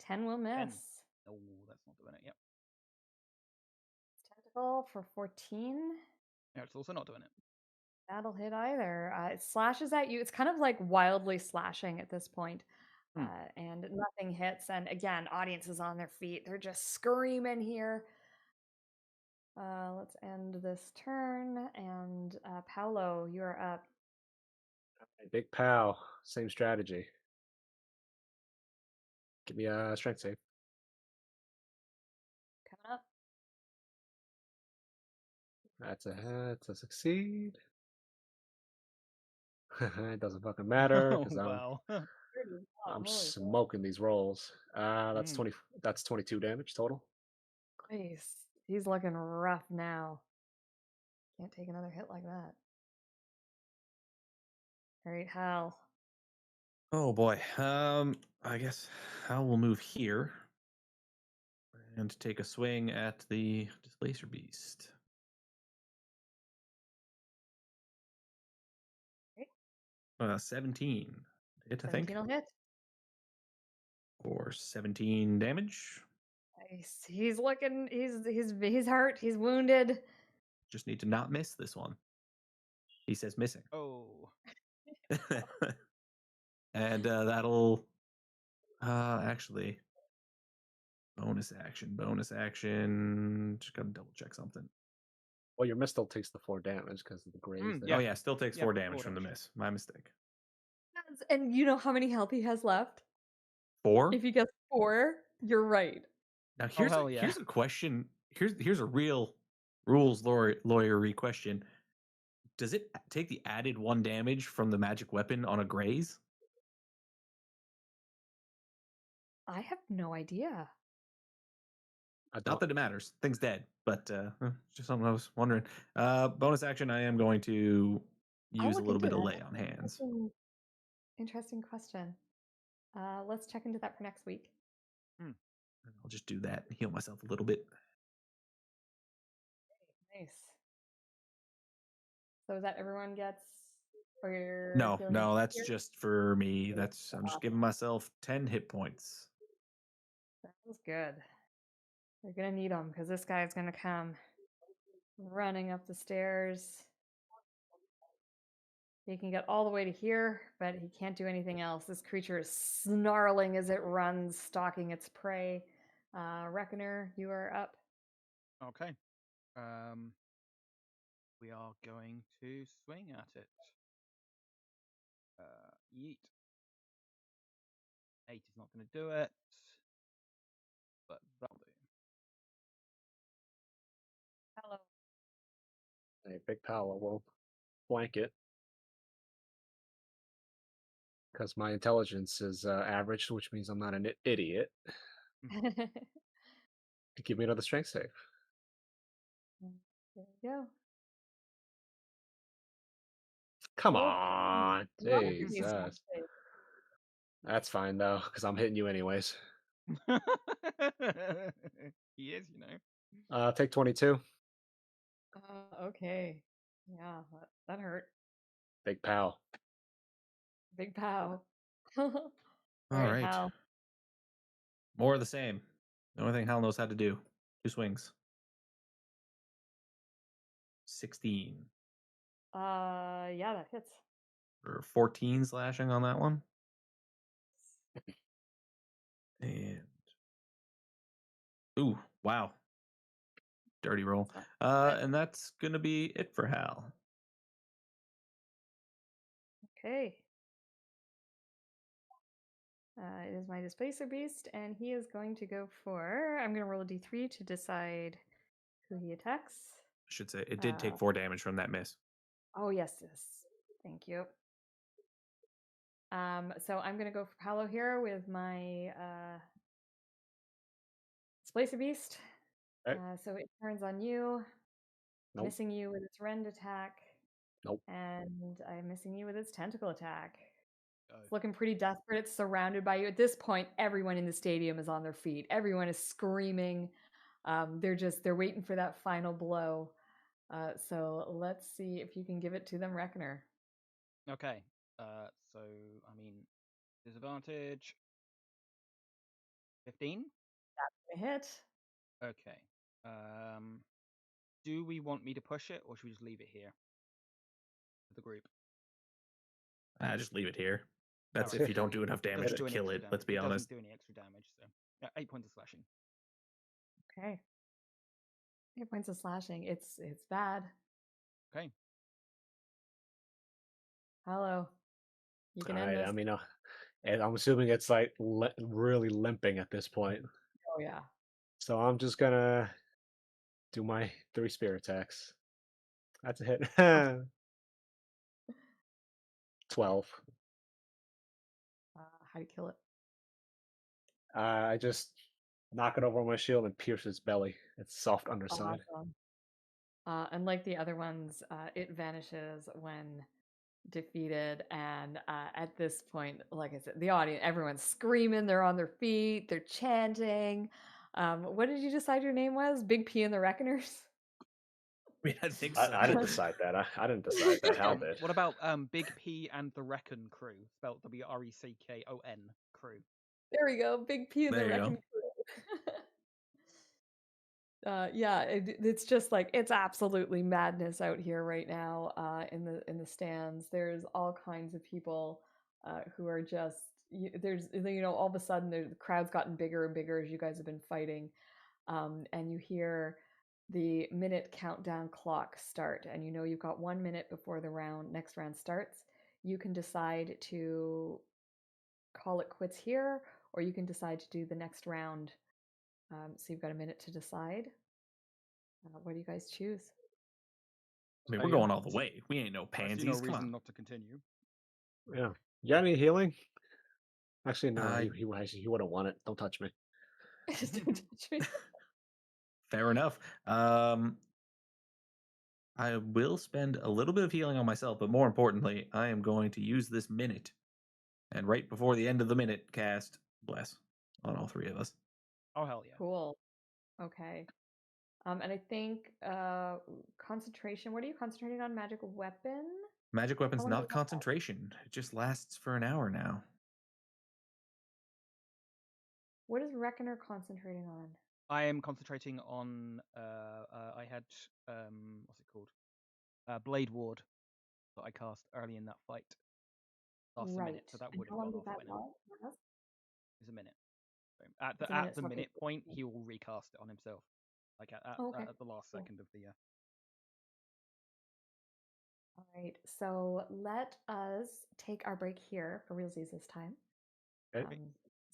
10 will miss. 10. Oh, that's not doing it. Yep. Tentacle for 14. No, it's also not doing it. That'll hit either. It slashes at you. It's kind of like wildly slashing at this point. And nothing hits. And again, audience is on their feet. They're just screaming here. Let's end this turn. And Paolo, you're up. Big pal, same strategy. Give me a strength save. Coming up. That's a succeed. It doesn't fucking matter because I'm smoking these rolls. That's 20. That's 22 damage total. Nice. He's looking rough now. Can't take another hit like that. All right, Hal. Oh boy. I guess I will move here and take a swing at the displacer beast. Okay. 17. Hit, I 17 think, will hit. or 17 damage. Nice. He's looking. He's hurt. He's wounded. Just need to not miss this one. He says missing. Oh. And that'll actually bonus action. Just gotta double check something. Well, your miss still takes the 4 damage because of the graze. Yeah. Oh yeah, still takes Yeah, 4 damage 4 from the damage. miss. My mistake. And you know how many health he has left? 4. If he gets 4, you're right. Now Oh, hell yeah. here's a question. Here's a real rules lawyery question. Does it take the added 1 damage from the magic weapon on a graze? I have no idea. I Not don't. that it matters. Thing's dead, but just something I was wondering. Bonus action. I am going to I'll use a look little into bit of that. lay on hands. Interesting question. Let's check into that for next week. I'll just do that and heal myself a little bit. Nice. So is that everyone gets? Or you're No, healing no, yourself that's here? just for me. I'm just giving myself 10 hit points. Sounds good. You're gonna need them because this guy's gonna come running up the stairs. He can get all the way to here, but he can't do anything else. This creature is snarling as it runs, stalking its prey. Reckoner, you are up. Okay. We are going to swing at it. Yeet. 8 is not going to do it, but that'll do. Hello. Hey, Big Pal will flank it. Because my intelligence is average, which means I'm not an idiot. Give me another strength save. There we go. Come Okay. on. Love these Jesus. sound saves. That's fine, though, because I'm hitting you anyways. He is, you know. Take 22. Okay. Yeah, that hurt. Big Pal. Big pow. All All right, right. Hal. More of the same. The only thing Hal knows how to do. 2 swings. 16. Yeah, that hits. Or 14 slashing on that one. And ooh, wow. Dirty roll. And that's gonna be it for Hal. Okay. It is my displacer beast, and he is going to go for. I'm going to roll a d3 to decide who he attacks. I should say it did take 4 damage from that miss. Oh yes, yes. Thank you. So I'm going to go for Paolo here with my displacer beast. Okay. So it turns on you, Nope. missing you with its rend attack. Nope. And I'm missing you with its tentacle attack. Oh. It's looking pretty desperate. It's surrounded by you. At this point, everyone in the stadium is on their feet. Everyone is screaming. They're waiting for that final blow. So let's see if you can give it to them, Reckoner. Okay. So, I mean, disadvantage. 15? A hit. Okay. Do we want me to push it, or should we just leave it here for the group? Just leave it here. That's Alright. if you don't do enough damage Doesn't to do any kill extra it, damage. let's be It honest. doesn't do any extra damage, so yeah, 8 points of slashing. Okay. 8 points of slashing. It's bad. Okay. Hello. You can end Alright, this. I mean, and I'm assuming it's like really limping at this point. Oh yeah. So I'm just gonna do my 3 spear attacks. That's a hit. 12. How do you kill it? I just knock it over on my shield and pierce its belly. Its soft underside. Awesome. Unlike the other ones, it vanishes when defeated. And at this point, like I said, the audience, everyone's screaming, they're on their feet, they're chanting. What did you decide your name was? Big P and the Reckoners? I mean, I think so. I didn't decide that. I didn't decide that. Hal did. What about Big P and the Reckon crew? Spelled WRECKON crew. There we go. Big P and the There you go. Wrecking Crew. Yeah, it's just like it's absolutely madness out here right now in the stands. There's all kinds of people who are just there's all of a sudden the crowd's gotten bigger and bigger as you guys have been fighting, and you hear the minute countdown clock start, and you've got 1 minute before the next round starts. You can decide to call it quits here, or you can decide to do the next round. So you've got a minute to decide. What do you guys choose? I mean, So, we're yeah, going all the way. We ain't no I see pansies. no Come reason on. not to continue. Yeah. You got any healing? Actually, no. Uh, He wouldn't want it. Don't touch me. Don't touch me. Fair enough. I will spend a little bit of healing on myself, but more importantly, I am going to use this minute, and right before the end of the minute, cast Bless on all three of us. Oh hell yeah! Cool. Okay. And I think concentration. What are you concentrating on? Magic weapon? Magic weapon's I wanna not look at that. concentration. It just lasts for an hour now. What is Reckoner concentrating on? I am concentrating on. I had what's it called? Blade Ward that I cast early in that fight. Lasts a minute, so that And would how have long gone does off that by now. last? It's a minute. So at It's the a minute, so okay, minute cool. point, he will recast it on himself, like Oh, okay. at the last Cool. second of the. All right. So let us take our break here for realsies this time. Okay.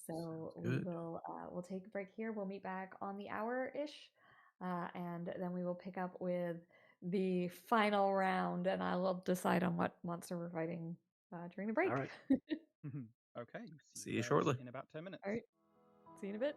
So Sounds we good. will we'll take a break here. We'll meet back on the hour-ish, and then we will pick up with the final round, and I will decide on what monster we're fighting during the break. All right. Okay. See you guys shortly. in about 10 minutes. All right. See you in a bit.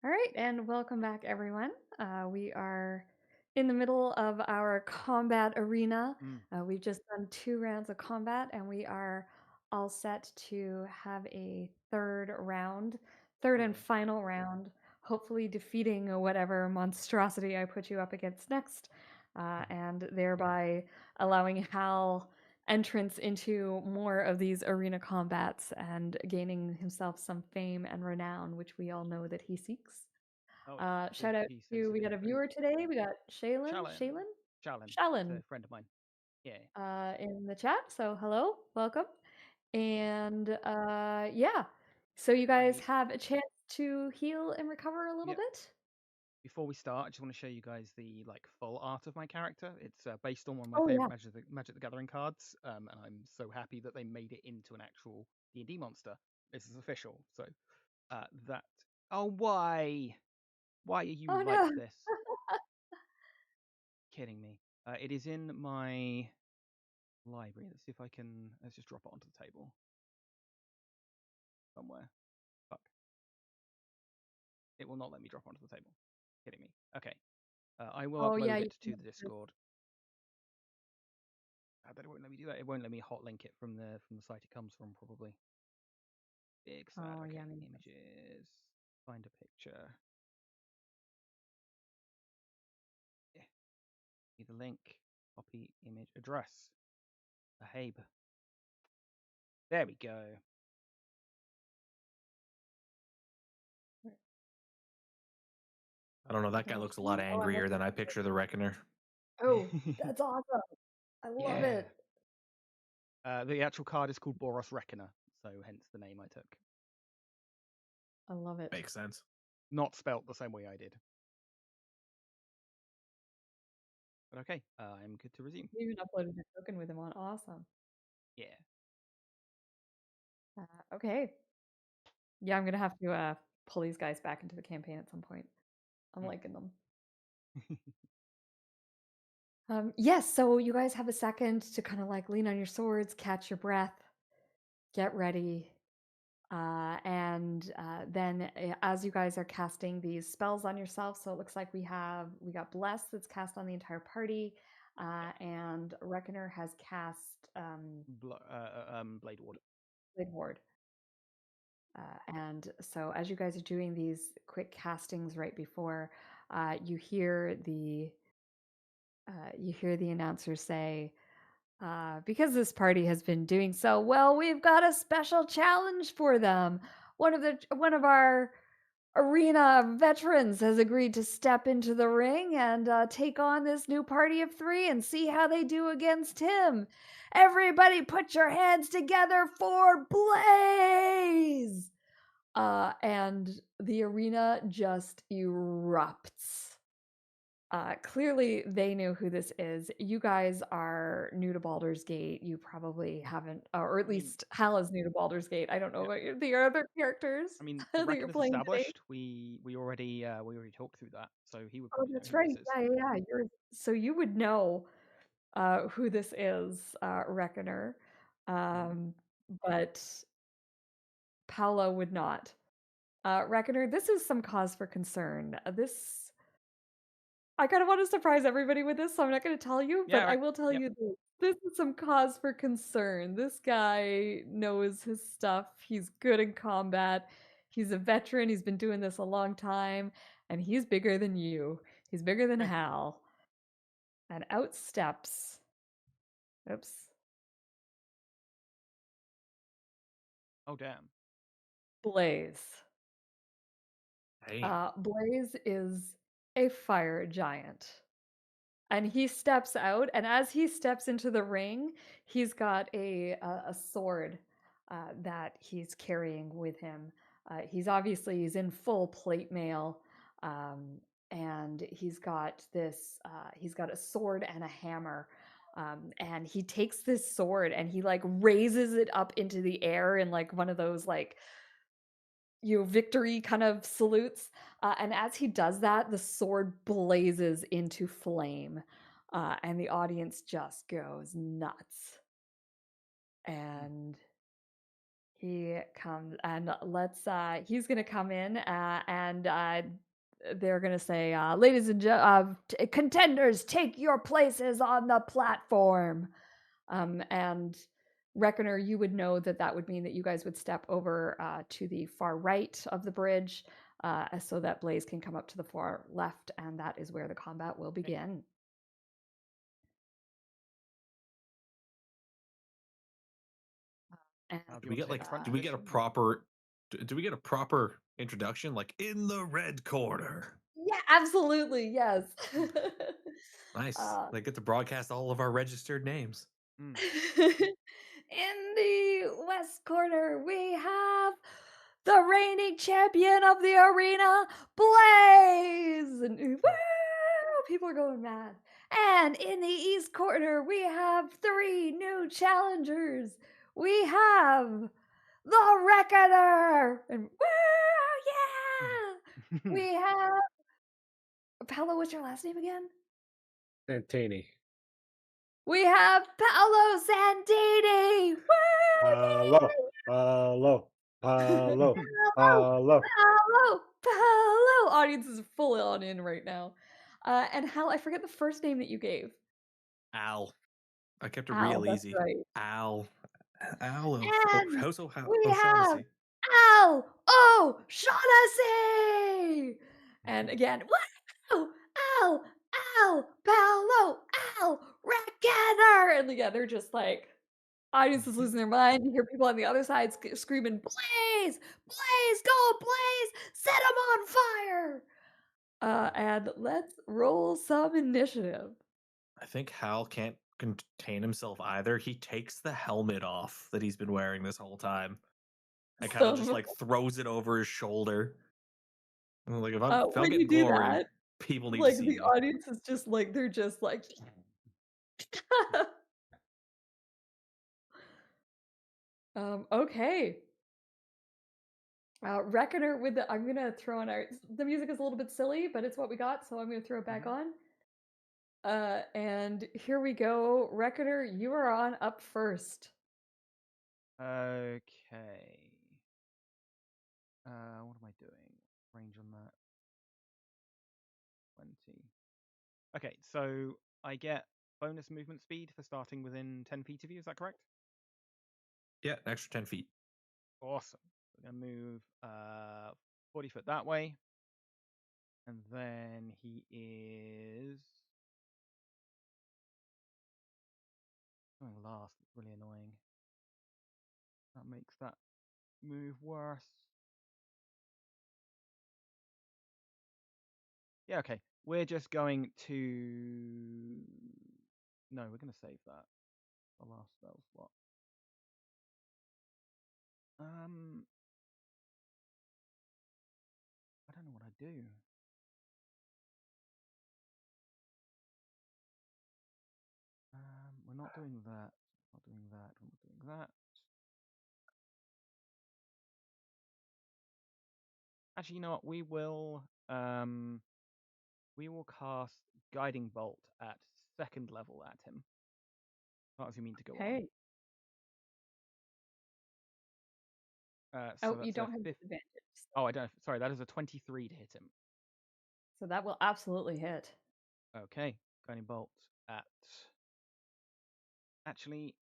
All right, and welcome back, everyone. We are in the middle of our combat arena. We've just done 2 rounds of combat, and we are all set to have a third and final round, hopefully defeating whatever monstrosity I put you up against next, and thereby allowing Hal entrance into more of these arena combats and gaining himself some fame and renown, which we all know that he seeks. Shout out to, we got a viewer today. We got Shaylin. Shallon, a friend of mine. Yeah. In the chat. So hello, welcome. And yeah, so you guys have a chance to heal and recover a little bit. Before we start, I just want to show you guys the full art of my character. It's based on one of my favorite Magic the Gathering cards, and I'm so happy that they made it into an actual D&D monster. This is official, so that. Oh, why? Why are you like this? Kidding me? It is in my library. Let's see if I can. Let's just drop it onto the table somewhere. Fuck. It will not let me drop onto the table. Kidding me? Okay. I will upload it to the Discord. But it won't let me do that. It won't let me hot link it from the site it comes from, probably. Big sad. Okay. Images. Find a picture. Yeah. Need a link. Copy image address. Habe. There we go. I don't know. That guy looks a lot angrier than I picture the Reckoner. Oh, that's awesome. I love it. The actual card is called Boros Reckoner, so hence the name I took. I love it. Makes sense. Not spelt the same way I did. But okay, I'm good to resume. You even uploaded a token with him on. Awesome. Yeah. Okay. Yeah, I'm gonna have to pull these guys back into the campaign at some point. I'm liking them. Yes, so you guys have a second to kind of like lean on your swords, catch your breath, get ready. And then as you guys are casting these spells on yourself, so it looks like we got Bless that's cast on the entire party, and Reckoner has cast Blade Ward. Blade Ward. And so as you guys are doing these quick castings right before, you hear the announcer say, because this party has been doing so well, we've got a special challenge for them. One of our arena veterans has agreed to step into the ring and take on this new party of 3 and see how they do against him. Everybody put your hands together for Blaze! And the arena just erupts. Clearly, they know who this is. You guys are new to Baldur's Gate. You probably haven't, or at least Hal is new to Baldur's Gate. I don't know about the other characters. I mean, the Reckoner's established. We already talked through that, so he would. Oh, that's right. Yeah. So you would know who this is, Reckoner, but Paolo would not. Reckoner, this is some cause for concern. I kind of want to surprise everybody with this, so I'm not going to tell you, but I will tell you this is some cause for concern. This guy knows his stuff. He's good in combat. He's a veteran. He's been doing this a long time, and he's bigger than you. He's bigger than Hal. And out steps. Oops. Oh, damn. Blaze. Hey. Blaze is a fire giant. And he steps out, and as he steps into the ring, he's got a sword that he's carrying with him. He's in full plate mail, and he's got a sword and a hammer. And he takes this sword and he like raises it up into the air in like one of those like victory kind of salutes. And as he does that, the sword blazes into flame, and the audience just goes nuts. And He comes and he's gonna come in and they're gonna say, ladies and contenders, take your places on the platform. And Reckoner, you would know that that would mean that you guys would step over to the far right of the bridge so that Blaze can come up to the far left, and that is where the combat will begin. And Do we get like? front Do we get a position? proper? Do we get a proper introduction? Like in the red corner. yeah, absolutely, yes. Nice. Uh, They get to broadcast all of our registered names. Mm. In the west corner, we have the reigning champion of the arena, Blaze! And woo! People are going mad. And in the east corner, we have 3 new challengers. We have the Reckoner! And woo! Yeah! We have. Paolo, what's your last name again? Santini. We have Paolo Santini! Woo! Hello. Hello. Hello. Hello. Paolo! Paolo! Audience is fully on in right now. And Hal, I forget the first name that you gave. Al. I kept it Al, real that's easy. right. Al. Al of And we have O'Shaughnessy. Al O'Shaughnessy! And again, wow! Al! Al! Paolo! Al! Reckoner! And yeah, they're just like, audience is losing their mind. You hear people on the other side screaming, Blaze! Blaze! Go, Blaze! Set him on fire! And let's roll some initiative. I think Hal can't contain himself either. He takes the helmet off that he's been wearing this whole time and kind of just like throws it over his shoulder. And like if I'm when getting you do glory, that, people need to like see the me. audience is just like they're just like okay. Reckoner with the I'm gonna throw in the music is a little bit silly, but it's what we got, so I'm gonna throw it back on. And here we go. Reckoner, you are on up first. Okay. What am I doing? Range on that. 20. Okay, so I get bonus movement speed for starting within 10 feet of you, is that correct? Yeah, an extra 10 feet. Awesome. We're gonna move 40 foot that way. And then he is going last. It's really annoying. That makes that move worse. Yeah, okay. We're just going to. No, we're going to save that. The last spell slot. I don't know what I do. We're not doing that. Not doing that. We're not doing that. Actually, you know what? We will cast Guiding Bolt at 2nd level at him. How does he mean to go Okay. on? Oh, you don't have disadvantage. Oh, I don't. Sorry, that is a 23 to hit him. So that will absolutely hit. Okay, Guiding Bolt at. Actually,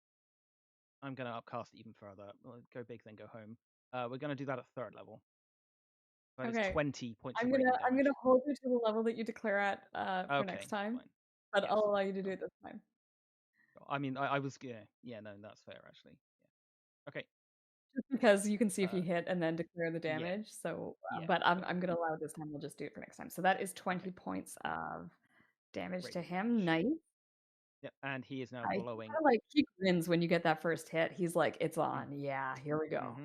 I'm going to upcast it even further. We'll go big, then go home. We're going to do that at 3rd level. That is 20 points of radiant damage. I'm gonna hold you to the level that you declare at for next time, fine. but Yes, I'll allow you to do it this time. I mean, I was yeah, no, that's fair actually. Yeah. Okay. Just because you can see if you hit and then declare the yeah. damage. So, Yeah, but I'm gonna allow it this time. We'll just do it for next time. So that is 20 points of damage to Radiant him. damage. Nice. Yep, and he is now I glowing. kinda, like he grins when you get that first hit. He's like, "It's on. Yeah, here we go."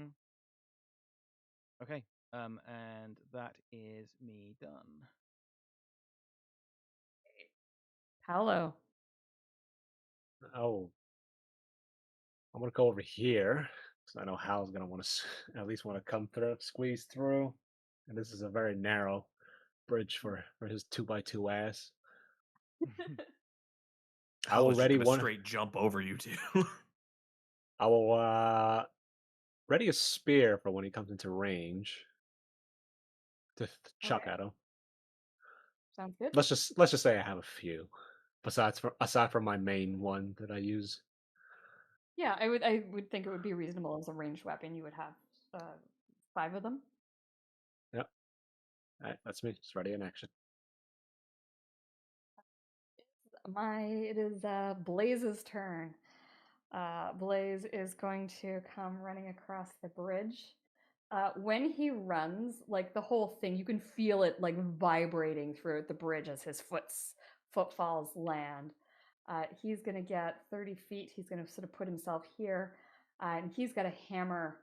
Okay. And that is me done. Paolo. Oh. I'm gonna go over here because I know Hal's gonna want to at least want to come through, squeeze through, and this is a very narrow bridge for his 2x2 ass. I will Hal is just ready gonna one. straight jump over you two. I will ready a spear for when he comes into range to chuck Okay, at him. sounds good. Let's just say I have a few, aside from my main one that I use. Yeah, I would think it would be reasonable as a ranged weapon. You would have 5 of them. Yep. All right, that's me. Just ready in action. It is Blaze's turn. Blaze is going to come running across the bridge. When he runs, like the whole thing, you can feel it like vibrating throughout the bridge as his footfalls land. He's going to get 30 feet. He's going to sort of put himself here, and he's got a hammer,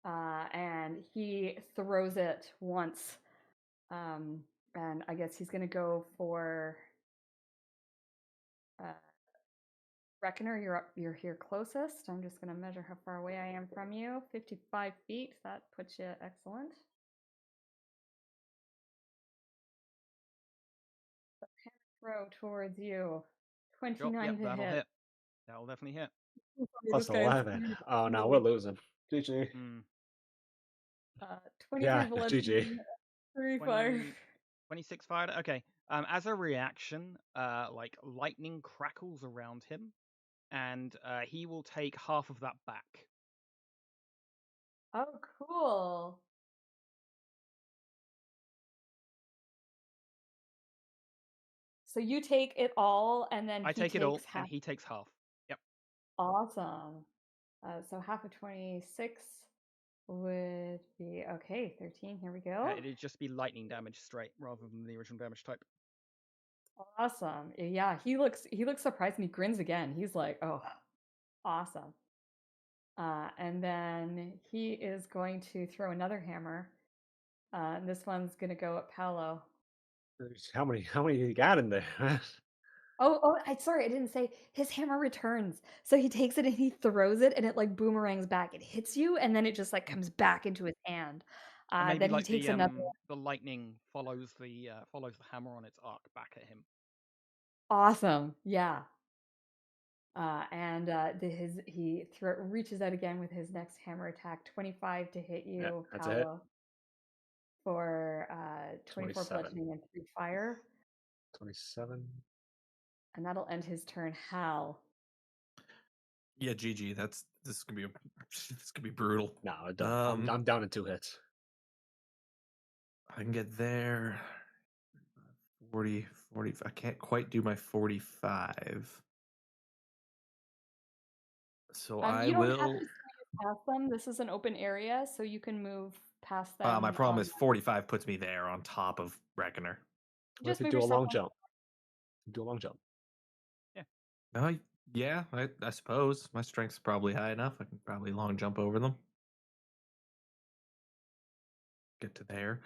and he throws it once. And I guess he's going to go for uh, Reckoner. You're here closest. I'm just going to measure how far away I am from you. 55 feet. That puts you excellent. Throw towards you. Sure. 29 Yep, to that'll hit. hit. That'll definitely hit. Plus This guy's 11. Oh no, we're losing. GG. Mm. 23 Yeah, GG. bludgeoning, 3 fire. 26 fired. Okay. As a reaction, like lightning crackles around him, and he will take half of that back. Oh, cool. So you take it all, and then I he take it all, takes and half. he takes half. Yep. Awesome. So half of 26 would be okay. 13. Here we go. It'd just be lightning damage straight rather than the original damage type. Awesome. Yeah, he looks surprised and he grins again. He's like, "Oh, awesome." And then he is going to throw another hammer. And this one's gonna go at Paolo. How many you got in there? Sorry, I didn't say his hammer returns. So he takes it and he throws it, and it like boomerangs back. It hits you, and then it just like comes back into his hand. And maybe Then he like takes another. the lightning follows the hammer on its arc back at him. Awesome, yeah. He reaches out again with his next hammer attack. 25 to hit Yeah, you, that's a hit. Paolo, for 24 27. bludgeoning and 3 fire, 27. and that'll end his turn. Hal. Yeah, GG. This is gonna be this could be brutal. No, I'm down in 2 hits. I can get there. 40. I can't quite do my 45. So I You don't have will. to squeeze past them. This is an open area, so you can move past them. My problem is 45 puts me there on top of Reckoner. What if Just you move do a yourself long on. jump? Do a long jump. Yeah, I suppose my strength's probably high enough. I can probably long jump over them. Get to there.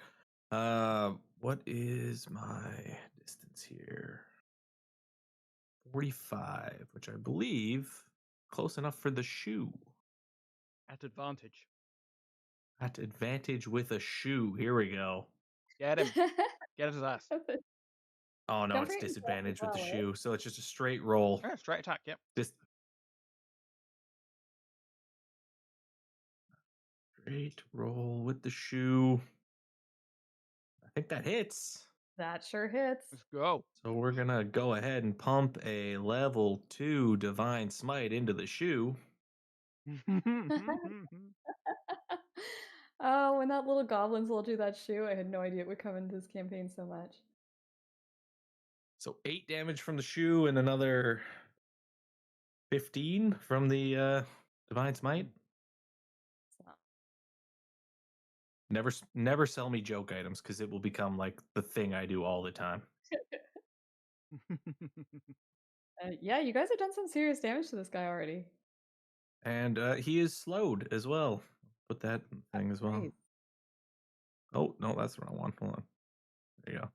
What is my distance here? 45, which I believe close enough for the shoe. At advantage. At advantage with a shoe. Here we go. Get him. Get his ass. Oh no, Don't it's forget your disadvantage with the well, shoe, so it's just a straight roll. Yeah, straight attack. Yep. Straight roll with the shoe. I think that hits. That sure hits. Let's go. So we're gonna go ahead and pump a level 2 divine smite into the shoe. Oh, when that little goblin sold you that shoe, I had no idea it would come into this campaign so much. So 8 damage from the shoe and another 15 from the divine smite. So, Never sell me joke items because it will become like the thing I do all the time. yeah, you guys have done some serious damage to this guy already. And he is slowed as well. Put that thing as well. Nice. Oh, no, that's the wrong one. Hold on. There you go.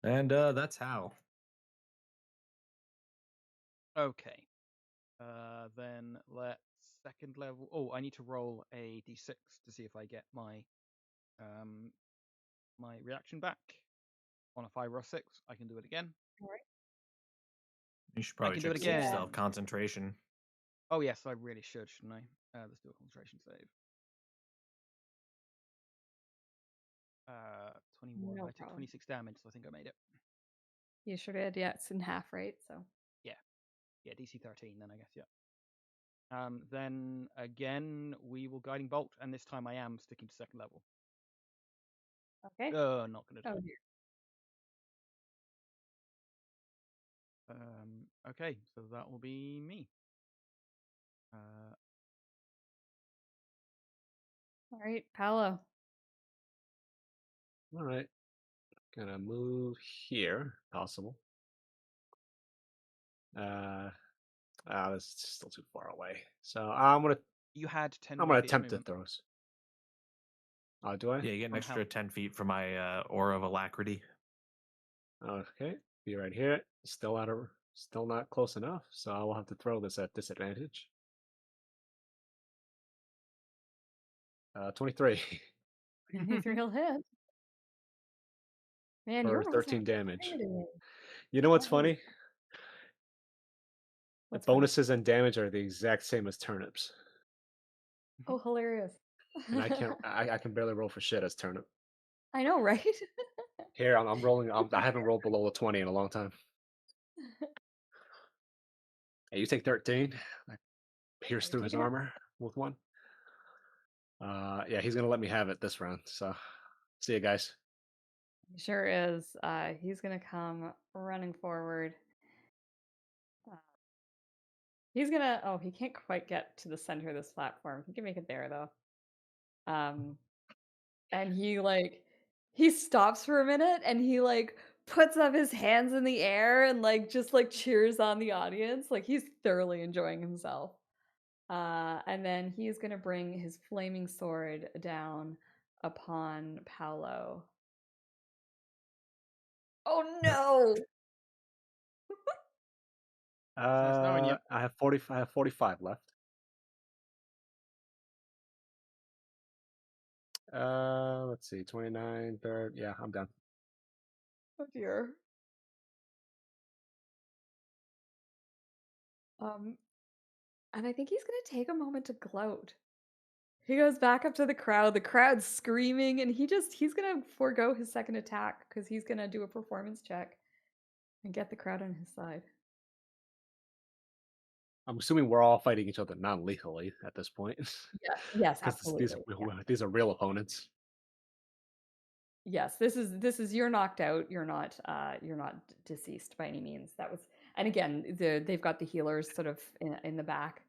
And that's how. Okay. Then let's second level. Oh, I need to roll a d6 to see if I get my my reaction back. On a 5 or a 6, I can do it again. All right. You should probably can do check it to see if you again. still have concentration. Oh yes, I really should, shouldn't I? Let's do a concentration save. 21. No I took problem. 26 damage, so I think I made it. You sure did. Yeah, it's in half, right? So Yeah, DC 13 then, I guess, yeah. Then again, we will Guiding Bolt, and this time I am sticking to second level. okay. Not going to do Oh it. dear. Okay, so that will be me. All right, Paolo. All right. Gonna move here, possible. This is still too far away. So You had 10 I'm more gonna feet of attempt to movement. throw. Do I? Yeah, you get an From extra Hal. 10 feet for my aura of alacrity. Okay. Be right here. Still not close enough. So I will have to throw this at disadvantage. 23 Mithril hit. Man, your for rolls are 13 damage. higher today. You know what's Nice. funny? The What's funny? bonuses and damage are the exact same as turnips, Oh, hilarious. and I can barely roll for shit as turnip. I know, right? Here I'm rolling. I haven't rolled below a 20 in a long time. Hey, you take 13. I pierce You're through his taking it. armor with one. Yeah, he's gonna let me have it this round. So, see you guys. He sure is. He's gonna come running forward. He's gonna. Oh, he can't quite get to the center of this platform. He can make it there though. And he stops for a minute and he puts up his hands in the air and just cheers on the audience. Like he's thoroughly enjoying himself. And then he's gonna bring his flaming sword down upon Paolo. Oh no! Nice knowing you. I have 40. I have 45 left. Let's see, 29, 30. Yeah, I'm done. Oh dear. And I think he's gonna take a moment to gloat. He goes back up to the crowd's screaming, and he's gonna forego his second attack because he's gonna do a performance check and get the crowd on his side. I'm assuming we're all fighting each other non-lethally at this point, Yeah. Yes, because absolutely. Yeah. these are real opponents. Yes, this is you're knocked out. You're not deceased by any means. That was, and again, they've got the healers sort of in the back.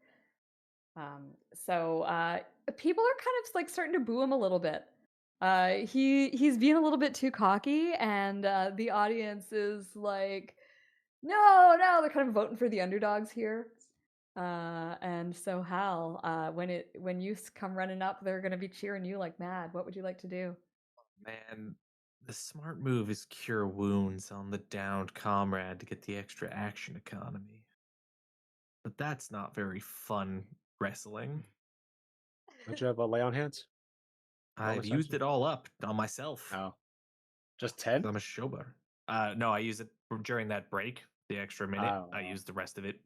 So people are kind of starting to boo him a little bit. He's being a little bit too cocky, and the audience is like, no, no, they're kind of voting for the underdogs here. And so Hal, when you come running up, they're gonna be cheering you like mad. What would you like to do? Man, the smart move is cure wounds on the downed comrade to get the extra action economy. But that's not very fun wrestling. Don't you have a lay on hands? I've Bonus used action? it all up on myself. Oh, just 10? I'm a showbar. No, I use it during that break, the extra minute. Oh, I wow. use the rest of it.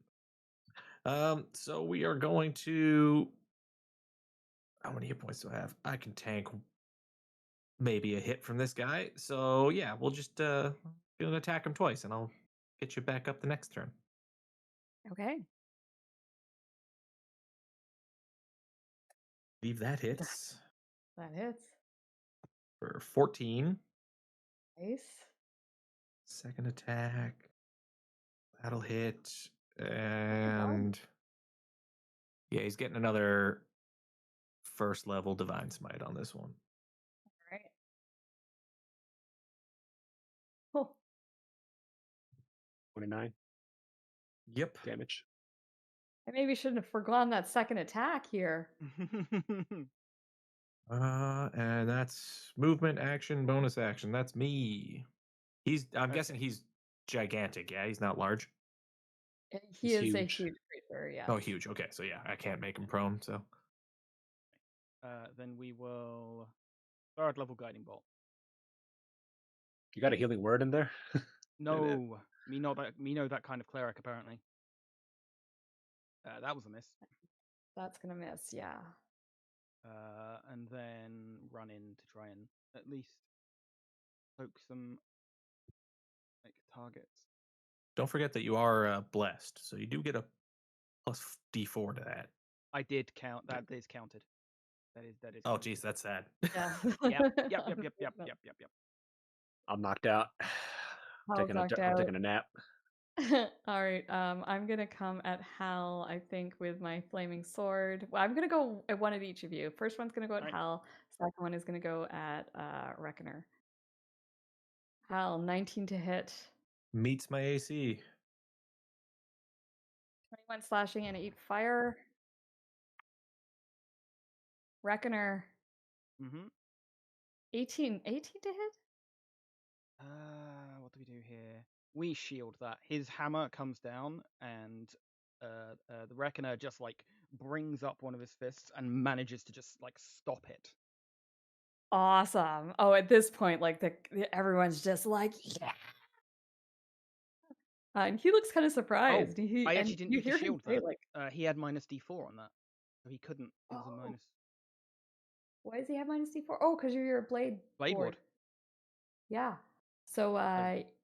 So we are going to. How many hit points do I have? I can tank maybe a hit from this guy. So yeah, we'll just gonna attack him twice, and I'll get you back up the next turn. Okay. Leave that hits That hits. for 14. Nice. Second attack. That'll hit. Oh, And yeah, he's getting another first level divine smite on this one. all right. Oh, 29 Yep. damage. I maybe shouldn't have forgone that second attack here. And that's movement, action, bonus action. That's me. I'm guessing he's gigantic. Yeah, he's not large. He He's is a huge. huge creature, yes. Oh, huge. Okay, so yeah, I can't make him prone. So Then we will third level Guiding Bolt. You got a healing word in there? No, me know that kind of cleric apparently. That was a miss. That's gonna miss, yeah. And then run in to try and at least poke some like targets. Don't forget that you are blessed, so you do get a plus D4 to that. I did count. That is counted. That is. Oh, counted. geez, that's sad. Yeah. Yep. I'm knocked out. Hal's knocked I'm out. taking a nap. All right. I'm gonna come at Hal, I think, with my flaming sword. Well, I'm gonna go at one of each of you. First one's gonna go at Right. Hal. Second one is gonna go at Reckoner. Hal, 19 to hit. Meets my AC. 21 slashing and 8 fire. Reckoner, Mm-hmm. 18 to hit? What do we do here? We shield that. His hammer comes down, and the Reckoner just like brings up one of his fists and manages to just like stop it. Awesome. Oh, at this point, like everyone's just like, yeah. And he looks kind of surprised. I actually didn't you need to hear him shield say, that. like, He had minus D4 on that, so he couldn't. It was a oh, minus why does he have minus D4? Oh, because you're your blade ward. Yeah. So,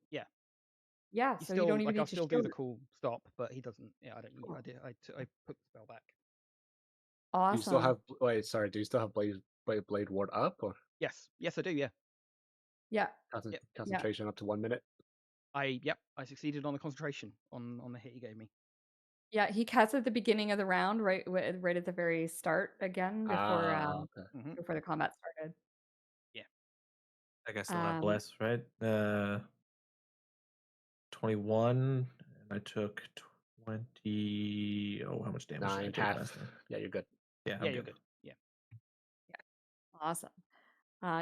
Yeah. yeah. He So still you don't even like I'll need to still do shield the it. cool stop, but he doesn't. Yeah, I don't. Cool. I put the spell back. Awesome. Do you still have? Wait, sorry. Do you still have blade ward up or Yes, I do. Yeah. Yeah. concentration up to 1 minute? I succeeded on the concentration on the hit he gave me. Yeah, he casts at the beginning of the round, right at the very start again before Okay. before the combat started. Yeah. I guess still have bless, right? 21, and I took 20. Oh, how much damage did I 9, take half. last time? Yeah, you're good. Yeah, Yeah, you're good. Yeah. Awesome.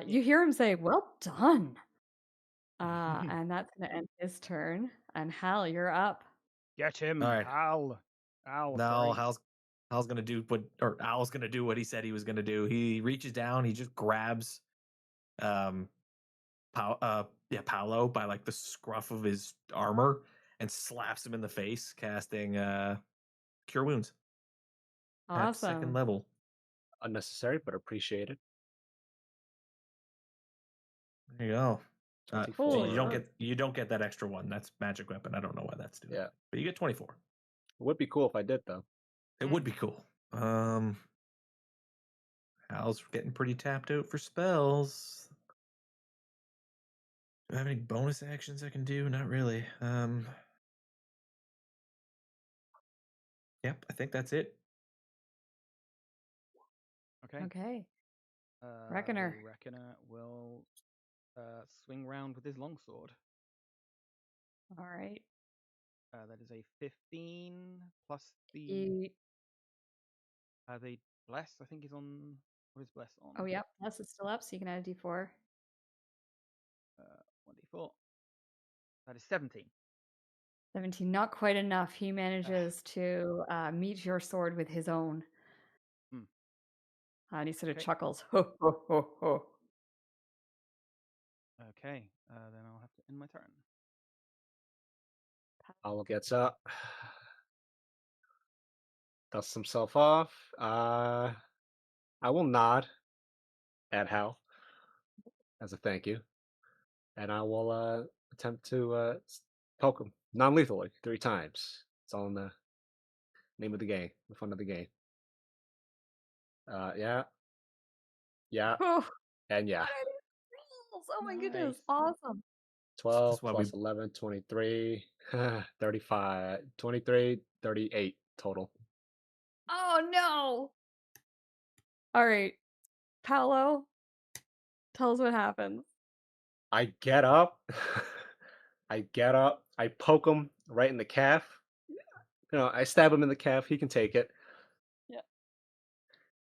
You hear him say, "Well done." And that's gonna end his turn. And Hal, you're up. Get him, All right. Hal. Now Sorry. Hal's gonna do Owl's gonna do what he said he was gonna do. He reaches down, he just grabs Paolo by like the scruff of his armor and slaps him in the face, casting Cure Wounds at second Awesome. level. Unnecessary, but appreciated. There you go. So 24. you don't get that extra one. That's magic weapon. I don't know why that's doing. Yeah. But you get 24. It would be cool if I did though. It would be cool. Hal's getting pretty tapped out for spells. Do I have any bonus actions I can do? Not really. Yep, I think that's it. Okay. The Reckoner. Reckoner will swing round with his longsword. All right. That is a 15 plus the bless. I think is on. What is bless on? Oh, yep. Plus it's still up, so you can add a D4. 1d4. That is 17. 17, not quite enough. He manages to meet your sword with his own. And he sort of chuckles. Ho, ho, ho, ho. Okay, then I'll have to end my turn. Paolo gets up, dusts himself off. I will nod at Hal as a thank you, and I will attempt to poke him non-lethally 3 times. It's all in the name of the game, the fun of the game. Yeah, Oh, and yeah. oh my goodness. Awesome. 12 plus 11, 23, 35, 23, 38 total. Oh, no. All right. Paolo, tell us what happens. I get up. I poke him right in the calf. I stab him in the calf. He can take it. Yeah.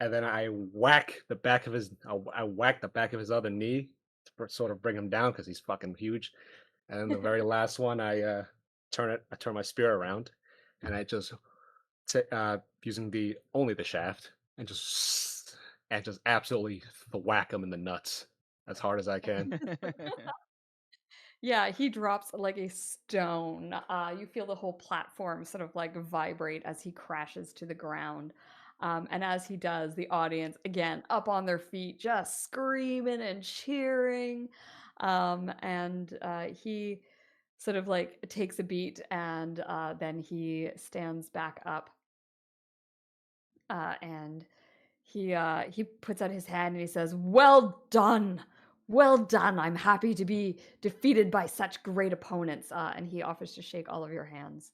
And then I whack the back of his other knee to sort of bring him down because he's fucking huge. And then the very last one, I turn my spear around, and I just using only the shaft and just absolutely whack him in the nuts as hard as I can. Yeah, he drops like a stone. You feel the whole platform sort of like vibrate as he crashes to the ground. And as he does, the audience, again, up on their feet, just screaming and cheering. And he sort of like takes a beat and then he stands back up and he puts out his hand and he says, "Well done, well done. I'm happy to be defeated by such great opponents." And he offers to shake all of your hands.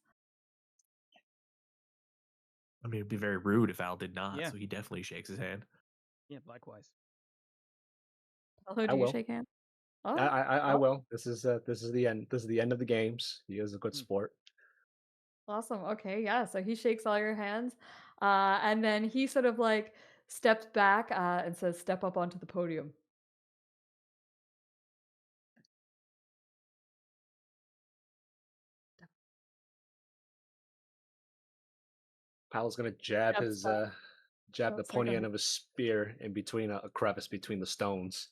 I mean, it'd be very rude if Al did not, Yeah. so he definitely shakes his hand. Yeah, likewise. Hello, I do you will. shake hands? I, Oh, I oh, will. This is the end. This is the end of the games. He is a good Mm. sport. awesome. Okay, yeah. So he shakes all your hands, and then he sort of like steps back and says, "Step up onto the podium." Pal's gonna jab Steps his up. jab Oh, the sorry, go pointy end ahead. of his spear in between a crevice between the stones,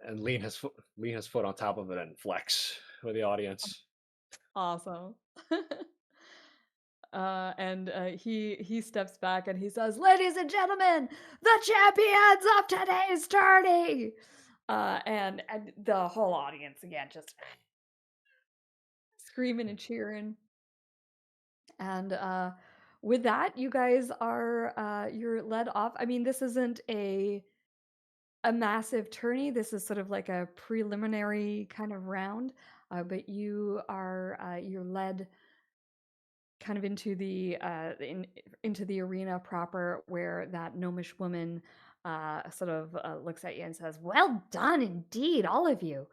and lean his foot on top of it and flex for the audience. Awesome. And he steps back and he says, "Ladies and gentlemen, the champions of today's tourney!" And the whole audience again just screaming and cheering. And with that, you guys are you're led off. I mean, this isn't a massive tourney. This is sort of like a preliminary kind of round, but you're led kind of into the into the arena proper, where that gnomish woman sort of looks at you and says, "Well done indeed, all of you.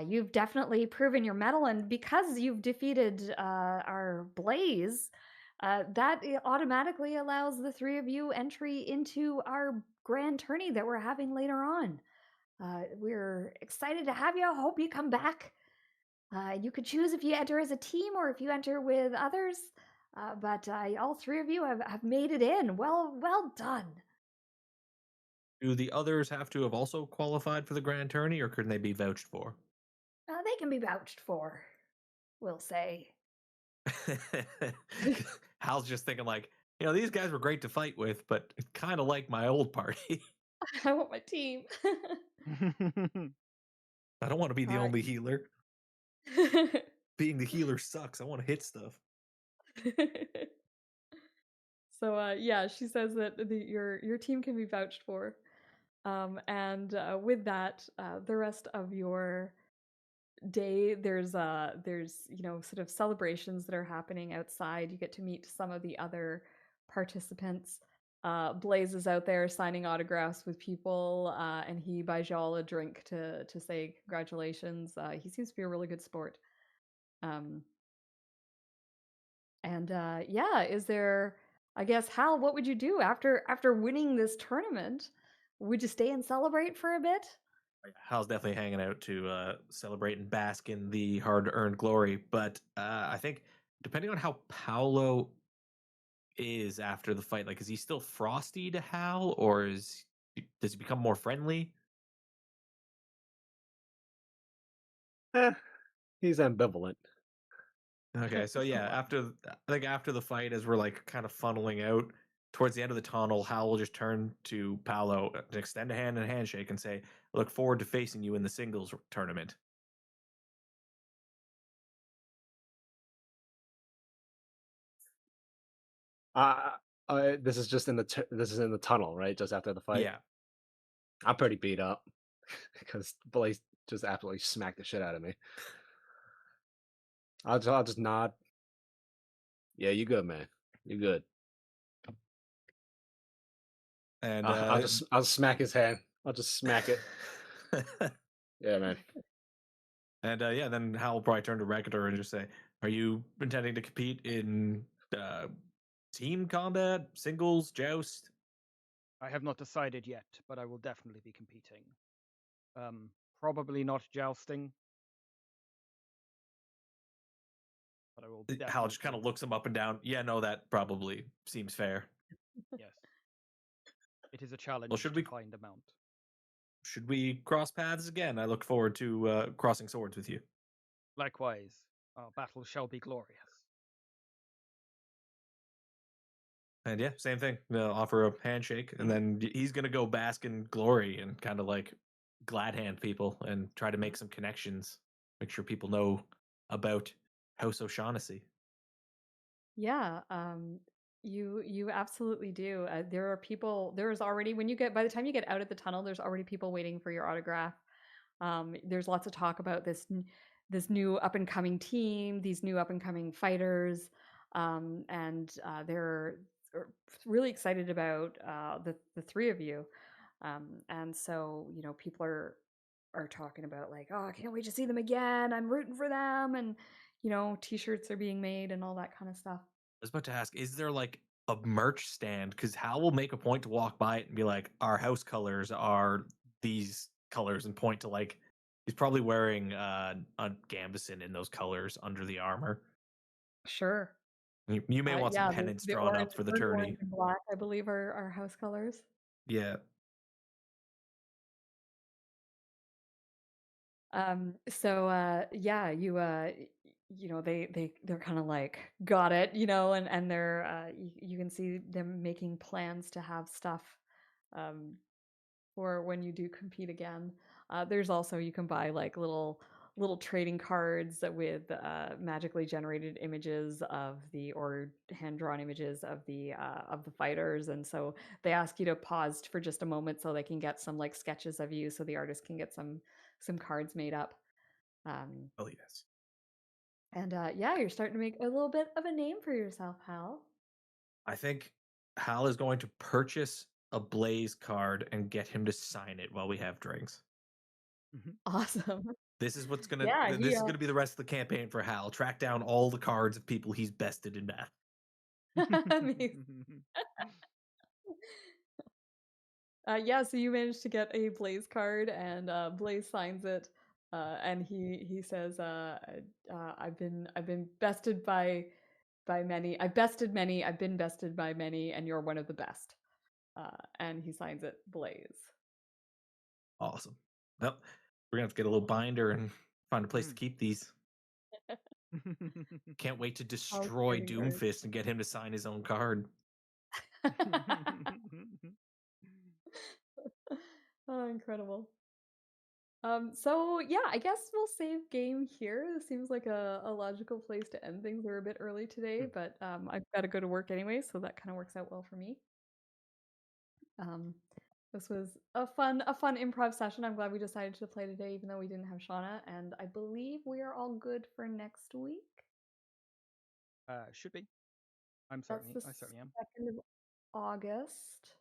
You've definitely proven your mettle, and because you've defeated our Blaze, that automatically allows the three of you entry into our grand tourney that we're having later on. We're excited to have you. I hope you come back. You could choose if you enter as a team or if you enter with others, but all three of you have made it in. Well done." Do the others have to have also qualified for the grand tourney, or can they be vouched for? They can be vouched for, we'll say. Hal's just thinking like, these guys were great to fight with, but kind of like my old party. I want my team. I don't want to be the All only healer. Being the healer sucks. I want to hit stuff. So yeah, she says that your team can be vouched for, and with that, the rest of your day, there's sort of celebrations that are happening outside. You get to meet some of the other participants. Blaze is out there signing autographs with people, and he buys y'all a drink to say congratulations. He seems to be a really good sport. Um, and yeah, is there? I guess, Hal, what would you do after winning this tournament? Would you stay and celebrate for a bit? Hal's definitely hanging out to celebrate and bask in the hard-earned glory. But I think depending on how Paolo is after the fight, like, is he still frosty to Hal, or does he become more friendly? He's ambivalent. Okay, so yeah, after the fight, as we're like kind of funneling out towards the end of the tunnel, Hal will just turn to Paolo, extend a hand and handshake, and say, "I look forward to facing you in the singles tournament." Uh, this is just in this is in the tunnel, right? Just after the fight. Yeah. I'm pretty beat up because Blaze just absolutely smacked the shit out of me. I'll just nod. Yeah, you good, man. You good. And I'll smack his hand. I'll just smack it. Yeah, man. and yeah, then Hal will probably turn to Rector and just say, "Are you intending to compete in team combat, singles, joust?" I have not decided yet, but I will definitely be competing. Probably not jousting, but I will Hal definitely. just kind of looks him up and down. Yeah, no, that probably seems fair. Yes. It is a challenge should to we- find a mount. should we cross paths again? I look forward to crossing swords with you. Likewise, our battle shall be glorious. And yeah, same thing. Offer a handshake, and then he's gonna go bask in glory and kind of like glad hand people and try to make some connections. Make sure people know about House O'Shaughnessy. Yeah, you absolutely do. There are people. There's already when you get by the time you get out of the tunnel, there's already people waiting for your autograph. There's lots of talk about this new up and coming team, these new up and coming fighters, and they're really excited about the three of you. And so people are talking about like, oh, I can't wait to see them again. I'm rooting for them, and t-shirts are being made and all that kind of stuff. I was about to ask, is there like a merch stand? Because Hal will make a point to walk by it and be like, our house colors are these colors, and point to like he's probably wearing a gambeson in those colors under the armor. Sure. You may want some Yeah, pennants the drawn orange, up for the burnt tourney. orange and black, I believe, are house colors. Yeah. So yeah, they're kind of like got it, and they're you can see them making plans to have stuff um for when you do compete again. There's also you can buy like little trading cards with magically generated images of the or hand drawn images of the fighters, and so they ask you to pause for just a moment so they can get some like sketches of you, so the artist can get some cards made up. Oh yes. And yeah, you're starting to make a little bit of a name for yourself, Hal. I think Hal is going to purchase a Blaze card and get him to sign it while we have drinks. Awesome. This is what's gonna. Yeah, This is gonna be the rest of the campaign for Hal. Track down all the cards of people he's bested in math. Yeah, so you managed to get a Blaze card, and Blaze signs it, and he says, I've been bested by many. I've bested many. I've been bested by many, and you're one of the best." And he signs it, Blaze. Awesome. Well, we're gonna have to get a little binder and find a place to keep these. Can't wait to destroy trading cards. Doomfist and get him to sign his own card. Oh, incredible. So yeah, I guess we'll save game here. This seems like a logical place to end things. We're a bit early today, but I've got to go to work anyway, so that kind of works out well for me. This was a fun improv session. I'm glad we decided to play today, even though we didn't have Shauna, and I believe we are all good for next week. Should be. I That's the certainly am. 2nd of August.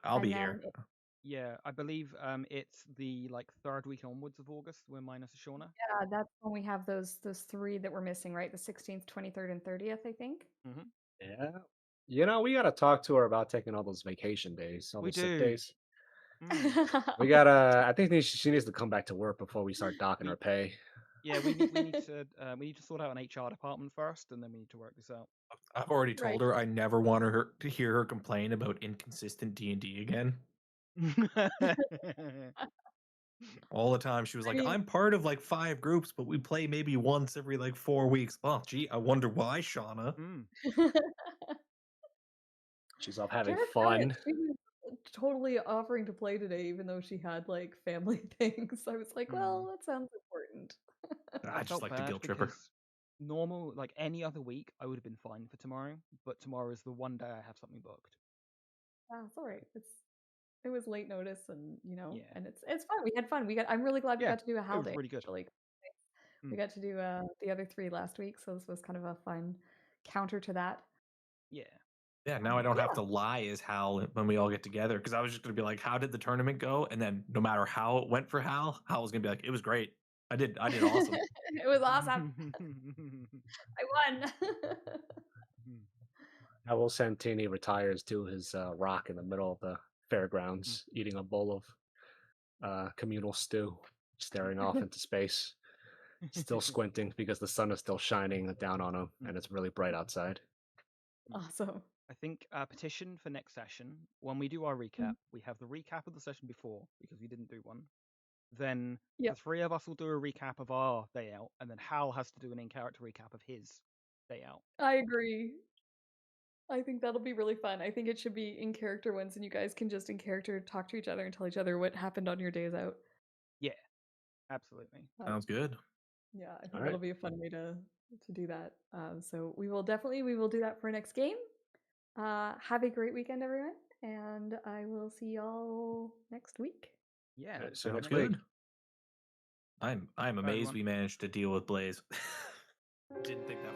I'll be And here. then Yeah, I believe it's the like third week onwards of August. We're minus a Shauna. yeah, that's when we have those three that we're missing, right? The 16th, 23rd, and 30th, I think. Yeah. We got to talk to her about taking all those vacation days, all We those sick do. days. We got to, I think she needs to come back to work before we start docking her pay. Yeah, we need to sort out an HR department first, and then we need to work this out. I've already told Right. her I never want her to hear her complain about inconsistent D&D again. All the time she was like, mean- I'm part of like 5 groups, but we play maybe once every like 4 weeks. Well, gee, I wonder why, Shauna. She's off having To her fun. credit, she was totally offering to play today, even though she had like family things. I was like, well, that sounds important. I just felt like to bad guilt trip her. because normal, like any other week, I would have been fine for tomorrow, but tomorrow is the one day I have something booked. It's all right. It was late notice, and Yeah. and it's fun. We had fun. I'm really glad we Yeah, got to do a Hal was day. really good. Actually. We got to do the other 3 last week, so this was kind of a fun counter to that. Yeah. Yeah, now I don't have to lie as Hal when we all get together, because I was just going to be like, how did the tournament go? And then no matter how it went for Hal was going to be like, it was great. I did awesome. It was awesome. I won. Howell Santini retires to his rock in the middle of the fairgrounds, eating a bowl of communal stew, staring off into space, still squinting because the sun is still shining down on him, and it's really bright outside. Awesome. I think petition for next session. When we do our recap, we have the recap of the session before because we didn't do one. Then the Yep. 3 of us will do a recap of our day out, and then Hal has to do an in-character recap of his day out. I agree. I think that'll be really fun. I think it should be in character ones, and you guys can just in character talk to each other and tell each other what happened on your days out. Yeah, absolutely. Sounds good. Yeah, I think Alright. that'll be a fun way to do that. So we will do that for next game. Have a great weekend, everyone, and I will see y'all next week. Yeah, Alright, so Sounds next week. good. I'm amazed everyone. we managed to deal with Blaze. Didn't think that